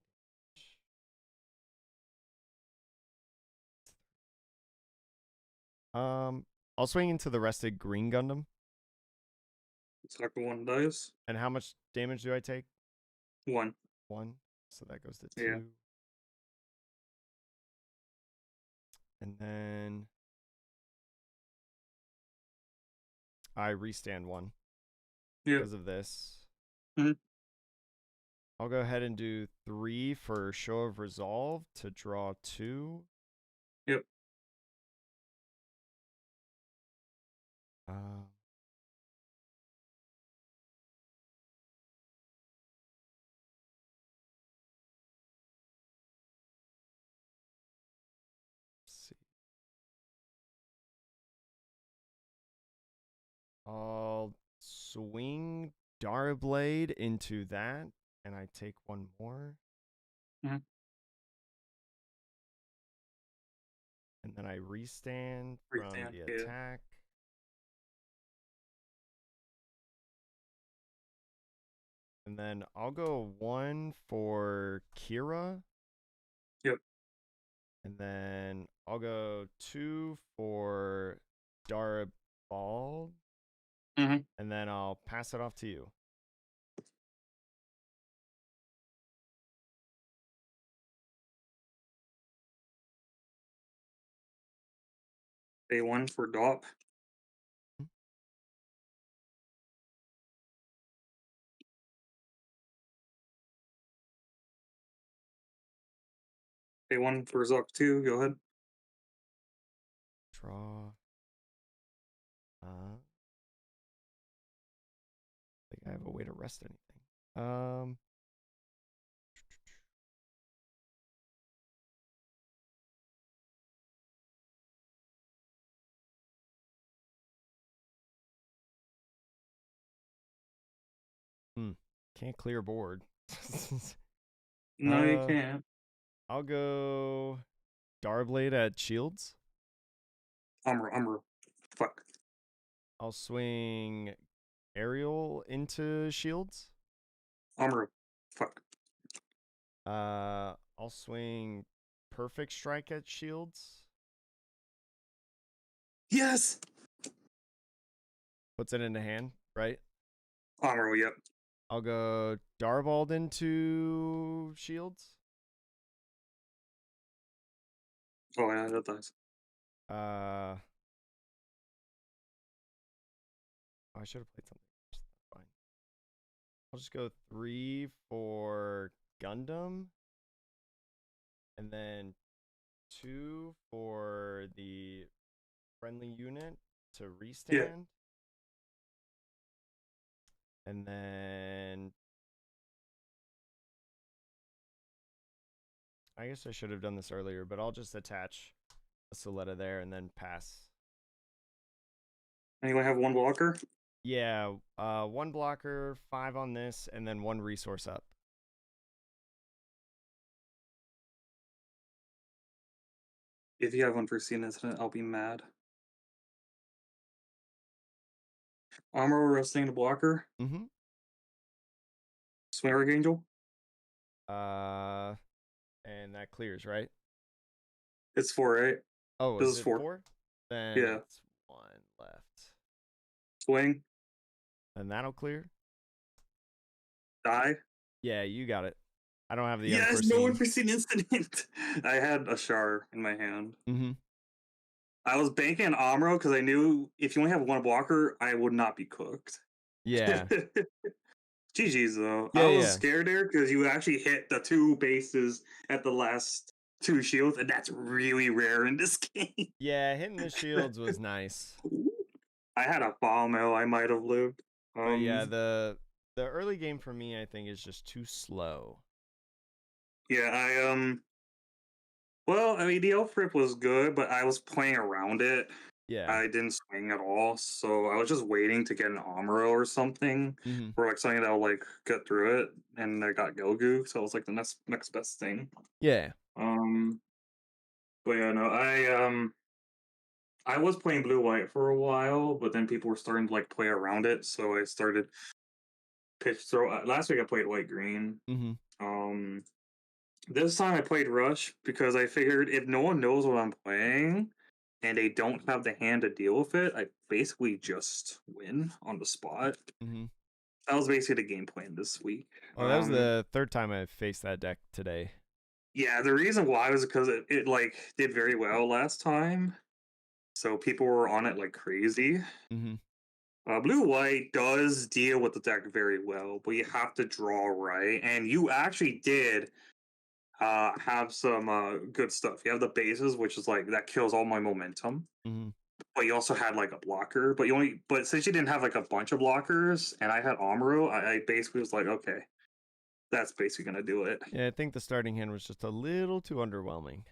I'll swing into the rested green Gundam. Zaku 1 dies. And how much damage do I take? 1. 1. So that goes to 2. Yeah. And then I restand 1 Yep. because of this. Mhm. I'll go ahead and do 3 for Show of Resolve to draw 2. Yep. See. I'll swing Darblade into that, and I take 1 more. Mhm. And then I restand from Restand, the yeah. attack. And then I'll go 1 for Kira. Yep. And then I'll go 2 for Darabald. Mm-hmm. And then I'll pass it off to you. Pay 1 for DOP. Pay 1 for Zuck 2. Go ahead. Draw. I think I have a way to rest anything. Can't clear board. No, you can't. I'll go Darblade at shields. Umro. Fuck. I'll swing Aerial into shields. Umro. Fuck. I'll swing Perfect Strike at shields. Yes. Puts it into hand, right? Amuro, yep. I'll go Darvald into shields. Oh yeah, that does. I should have played something first. Fine. I'll just go 3 for Gundam. And then 2 for the friendly unit to restand. Yeah. And then I guess I should have done this earlier, but I'll just attach a Soletta there and then pass. And you have 1 blocker? Yeah, 1 blocker, 5 on this, and then 1 resource up. If you have unforeseen incident, I'll be mad. Armor resting the blocker. Mm-hmm. Swing Archangel. And that clears, right? It's 4, right? Oh, this is is it 4. 4? Then Yeah. it's 1 left. Swing. And that'll clear. Die. Yeah, you got it. I don't have the Yes, unforeseen. no unforeseen incident. I had a Char in my hand. Mm-hmm. I was banking on Amuro because I knew if you only have 1 blocker, I would not be cooked. Yeah. GG's though. Yeah, I was yeah. scared there because you actually hit the 2 bases at the last 2 shields, and that's really rare in this game. Yeah, hitting the shields was nice. I had a bomb mill. I might have lived. But yeah, the early game for me, I think, is just too slow. Yeah, well, I mean, the elf rip was good, but I was playing around it. Yeah. I didn't swing at all, so I was just waiting to get an Amuro or something, Mm-hmm. or like something that'll like get through it, and I got Gelgu, so it was like the next best thing. Yeah. But yeah, no, I was playing blue white for a while, but then people were starting to like play around it, so I started pitch throw. Last week I played white green. Mm-hmm. This time I played rush because I figured if no one knows what I'm playing and they don't have the hand to deal with it, I basically just win on the spot. Mm-hmm. That was basically the game plan this week. Oh, that was the 3rd time I faced that deck today. Yeah, the reason why was because it like did very well last time, so people were on it like crazy. Mm-hmm. Blue white does deal with the deck very well, but you have to draw right, and you actually did have some good stuff. You have the bases, which is like that kills all my momentum. Mm-hmm. But you also had like a blocker, but since you didn't have like a bunch of blockers, and I had Amuro, I basically was like, okay, that's basically gonna do it. Yeah, I think the starting hand was just a little too underwhelming.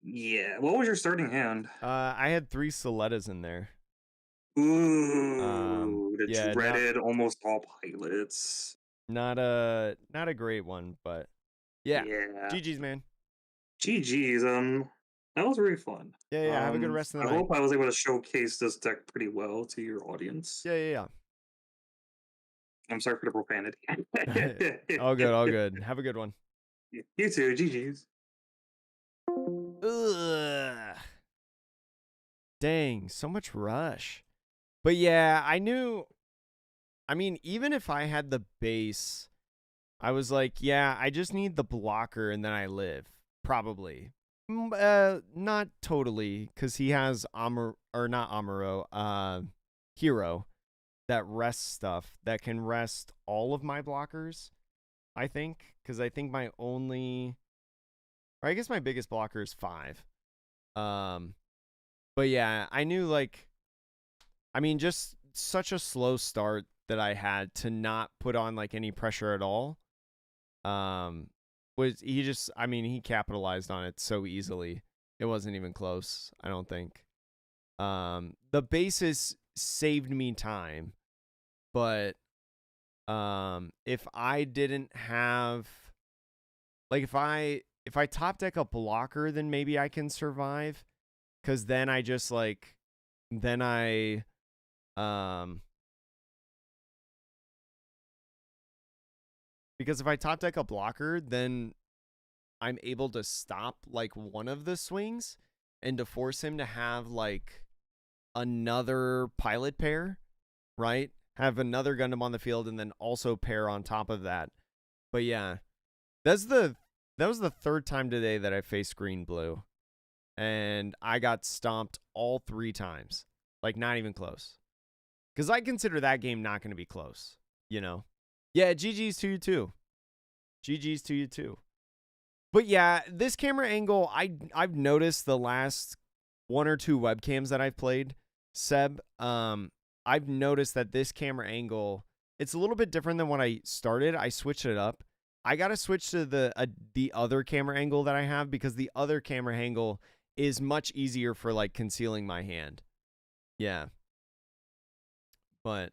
Yeah. What was your starting hand? I had 3 Solettas in there. Ooh, the yeah, dreaded almost all pilots. Not a great one, but yeah. Yeah. GG's, man. GG's. That was really fun. Yeah. Have a good rest of the night. I hope I was able to showcase this deck pretty well to your audience. Yeah. I'm sorry for the profanity. All good. Have a good one. You too. GG's. Ugh. Dang, so much rush. But yeah, I mean, even if I had the base, I was like, yeah, I just need the blocker and then I live. Probably. Not totally, because he has Hero that rests stuff that can rest all of my blockers, I think. Because I think my biggest blocker is 5. But yeah, I knew just such a slow start that I had to not put on like any pressure at all. He capitalized on it so easily. It wasn't even close, I don't think. The bases saved me time, but if I didn't have if I top deck a blocker, then maybe I can survive. Cause then I just because if I top deck a blocker, then I'm able to stop one of the swings and to force him to have another pilot pair, right? Have another Gundam on the field and then also pair on top of that. But yeah, that was the third time today that I faced green blue. And I got stomped all 3 times. Like, not even close. Because I consider that game not going to be close, you know? Yeah, GG's to you too. GG's to you too. But yeah, this camera angle, I've noticed the last 1 or 2 webcams that I've played, Seb, I've noticed that this camera angle, it's a little bit different than when I started. I switched it up. I got to switch to the other camera angle that I have, because the other camera angle is much easier for like concealing my hand. Yeah. But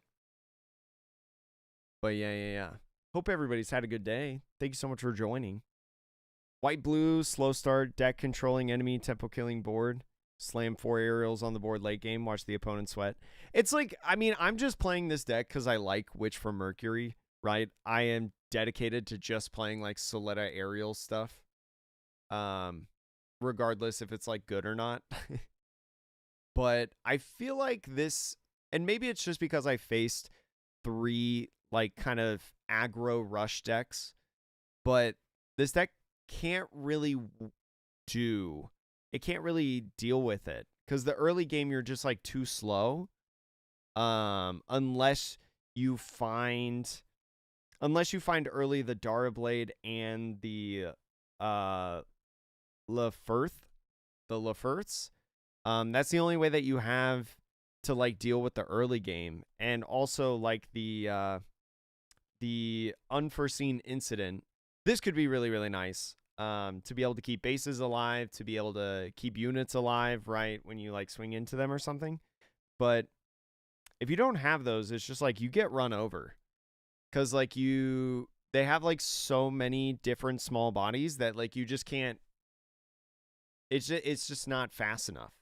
yeah. Hope everybody's had a good day. Thank you so much for joining. White, blue, slow start, deck controlling enemy, tempo killing board. Slam 4 aerials on the board late game. Watch the opponent sweat. It's like, I mean, I'm just playing this deck because I like Witch from Mercury, right? I am dedicated to just playing like Soletta aerial stuff. Regardless if it's like good or not. But I feel like this, and maybe it's just because I faced 3 like kind of aggro rush decks, but this deck can't really deal with it, because the early game you're just like too slow, unless you find early the Dara Blade and the Lefurths. That's the only way that you have to like deal with the early game. And also like the unforeseen incident. This could be really, really nice. To be able to keep bases alive, to be able to keep units alive, right, when you like swing into them or something. But if you don't have those, it's just like you get run over, because like they have like so many different small bodies that like you just can't. It's just not fast enough,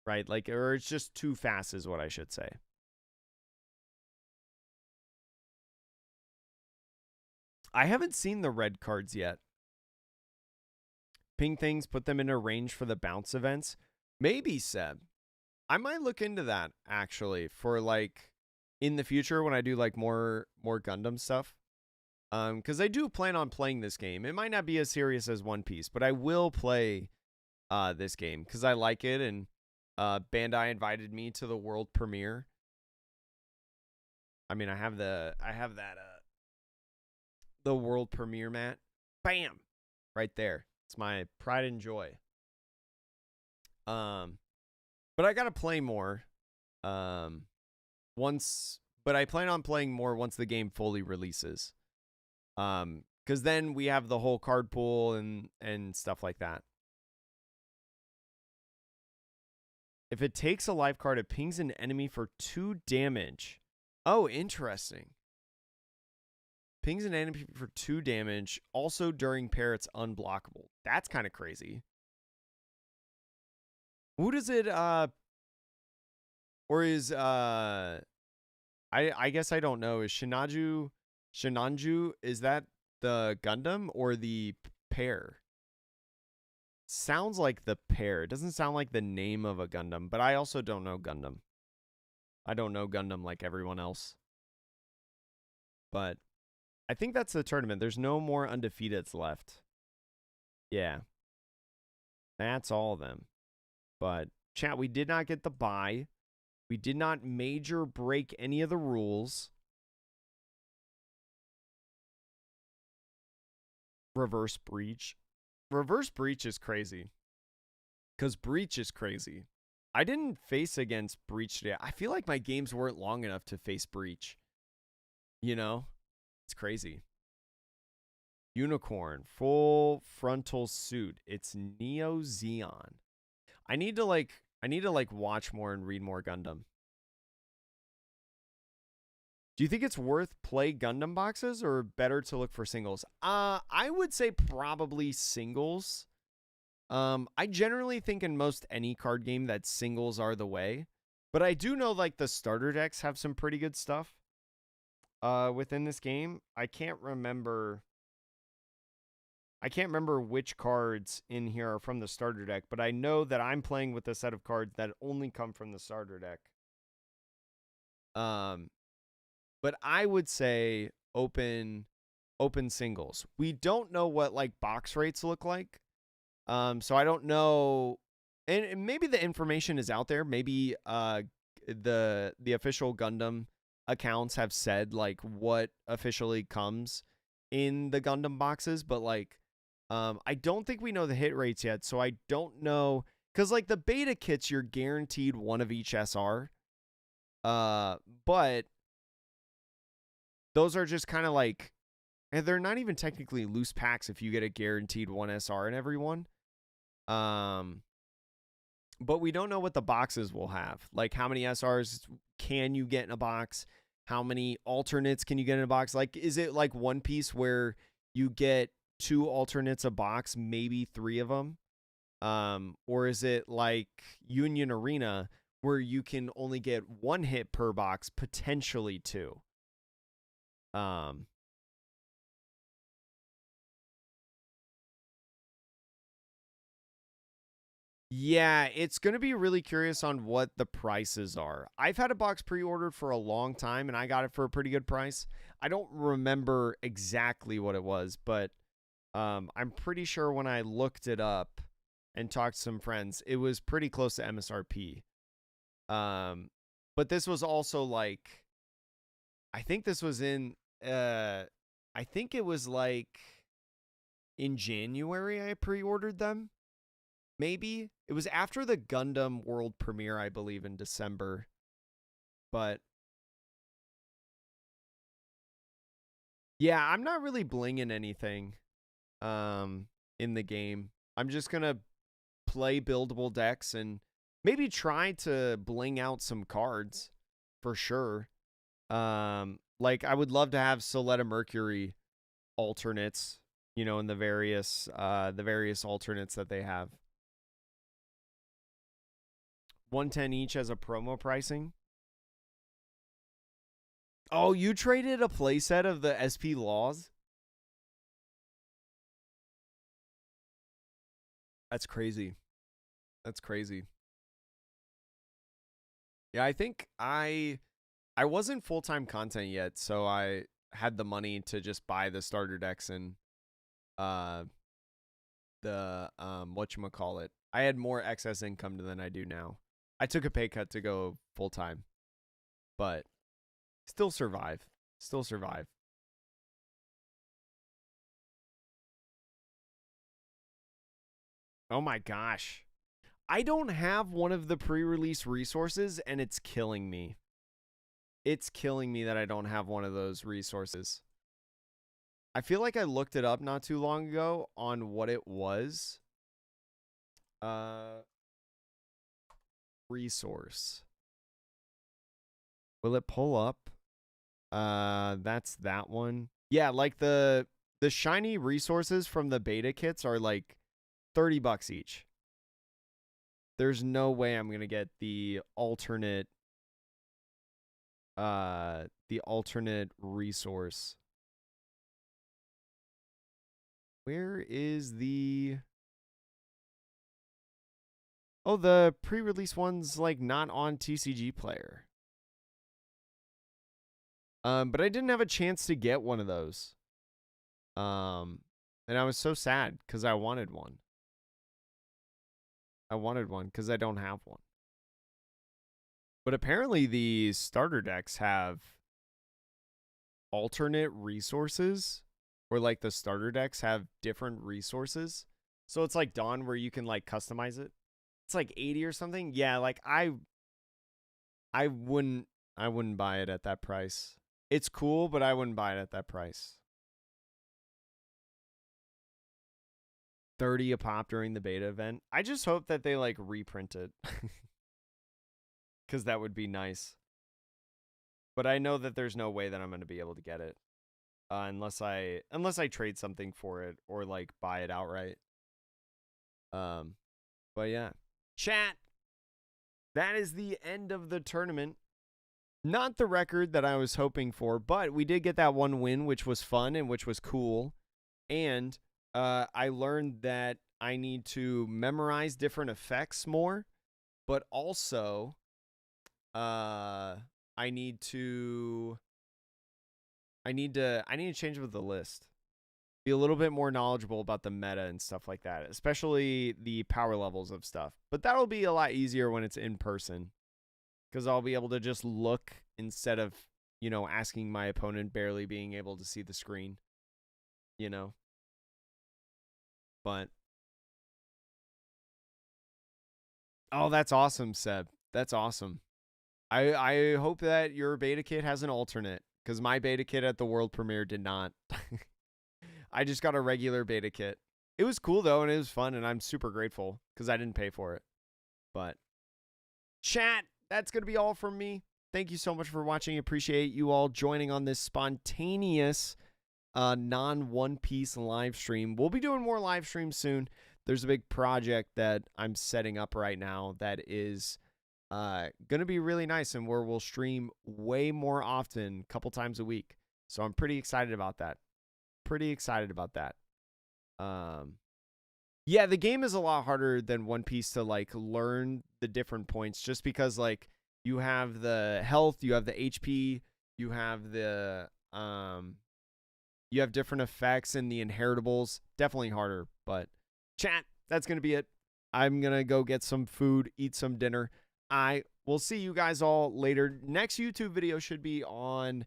right? Like, or it's just too fast is what I should say. I haven't seen the red cards yet. Ping things, put them in a range for the bounce events. Maybe, Seb. I might look into that, actually, for, like, in the future when I do, like, more Gundam stuff. Because I do plan on playing this game. It might not be as serious as One Piece, but I will play this game because I like it, and Bandai invited me to the world premiere. I mean, I have that the world premiere mat. Bam! Right there. It's my pride and joy. But I gotta play more. But I plan on playing more once the game fully releases. Because then we have the whole card pool and stuff like that. If it takes a life card, it pings an enemy for 2 damage. Oh, interesting. Pings an enemy for 2 damage. Also during pair, it's unblockable. That's kind of crazy. Who does it, or is, I guess I don't know. Is Shinanju, is that the Gundam or the pair? Sounds like the pair. It doesn't sound like the name of a Gundam, but I also don't know Gundam. I don't know Gundam like everyone else. But I think that's the tournament. There's no more undefeateds left. Yeah. That's all of them. But, chat, we did not get the bye. We did not major break any of the rules. Reverse breach. Reverse breach is crazy. Because breach is crazy. I didn't face against breach today. I feel like my games weren't long enough to face breach. You know? It's crazy. Unicorn. Full frontal suit. It's Neo Zeon. I need to watch more and read more Gundam. Do you think it's worth play Gundam boxes or better to look for singles? I would say probably singles. I generally think in most any card game that singles are the way. But I do know like the starter decks have some pretty good stuff within this game. I can't remember I can't remember which cards in here are from the starter deck, but I know that I'm playing with a set of cards that only come from the starter deck. But I would say open singles. We don't know what like box rates look like. So I don't know, and maybe the information is out there. Maybe the official Gundam accounts have said like what officially comes in the Gundam boxes, but like I don't think we know the hit rates yet, so I don't know, because like the beta kits you're guaranteed one of each SR, but those are just kind of like, and they're not even technically loose packs if you get a guaranteed one SR in every one. But we don't know what the boxes will have. Like, how many SRs can you get in a box? How many alternates can you get in a box? Like, is it like One Piece where you get 2 alternates a box, maybe 3 of them? Or is it like Union Arena where you can only get 1 hit per box, potentially 2? Yeah, it's going to be really curious on what the prices are. I've had a box pre-ordered for a long time, and I got it for a pretty good price. I don't remember exactly what it was, but I'm pretty sure when I looked it up and talked to some friends, it was pretty close to MSRP. But this was also like, I think this was in, I think it was like in January I pre-ordered them. Maybe it was after the Gundam world premiere, I believe, in December. But yeah, I'm not really blinging anything in the game. I'm just gonna play buildable decks and maybe try to bling out some cards for sure. Like I would love to have Soletta Mercury alternates, you know, in the various alternates that they have. 110 each as a promo pricing. Oh, you traded a playset of the SP Laws? That's crazy. That's crazy. Yeah, I think I wasn't full-time content yet, so I had the money to just buy the starter decks and the whatchamacallit. I had more excess income than I do now. I took a pay cut to go full-time, but still survive. Still survive. Oh my gosh. I don't have one of the pre-release resources, and it's killing me. It's killing me that I don't have one of those resources. I feel like I looked it up not too long ago on what it was. Resource. Will it pull up? That's that one. Yeah, like the shiny resources from the beta kits are like $30 each. There's no way I'm gonna get the alternate resource. Where is the... Oh, the pre-release one's like not on TCG Player. But I didn't have a chance to get one of those. And I was so sad because I wanted one. I wanted one because I don't have one. But apparently the starter decks have alternate resources, or like the starter decks have different resources. So it's like Dawn where you can like customize it. It's like 80 or something. Yeah, like I wouldn't buy it at that price. It's cool, but I wouldn't buy it at that price. 30 a pop during the beta event. I just hope that they like reprint it. Cuz that would be nice. But I know that there's no way that I'm going to be able to get it. Unless I trade something for it or like buy it outright. But yeah. Chat. That is the end of the tournament. Not the record that I was hoping for, but we did get that one win, which was fun and which was cool. And I learned that I need to memorize different effects more, but also I need to change with the list. Be a little bit more knowledgeable about the meta and stuff like that, especially the power levels of stuff. But that'll be a lot easier when it's in person, because I'll be able to just look instead of, asking my opponent, barely being able to see the screen, But oh, that's awesome, Seb. That's awesome. I hope that your beta kit has an alternate, because my beta kit at the world premiere did not. I just got a regular beta kit. It was cool, though, and it was fun, and I'm super grateful because I didn't pay for it. But chat, that's going to be all from me. Thank you so much for watching. Appreciate you all joining on this spontaneous non-One Piece live stream. We'll be doing more live streams soon. There's a big project that I'm setting up right now that is going to be really nice, and where we'll stream way more often, a couple times a week. So I'm pretty excited about that. Yeah, the game is a lot harder than One Piece to learn the different points, just because you have the health, you have the HP, you have the you have different effects and the inheritables. Definitely harder, but chat, that's going to be it. I'm going to go get some food, eat some dinner. I will see you guys all later. Next YouTube video should be on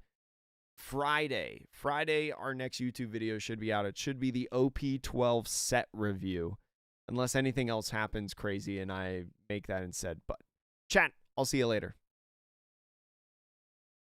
Friday. Our next YouTube video should be out. It should be the OP12 set review, unless anything else happens crazy and I make that instead. But chat, I'll see you later.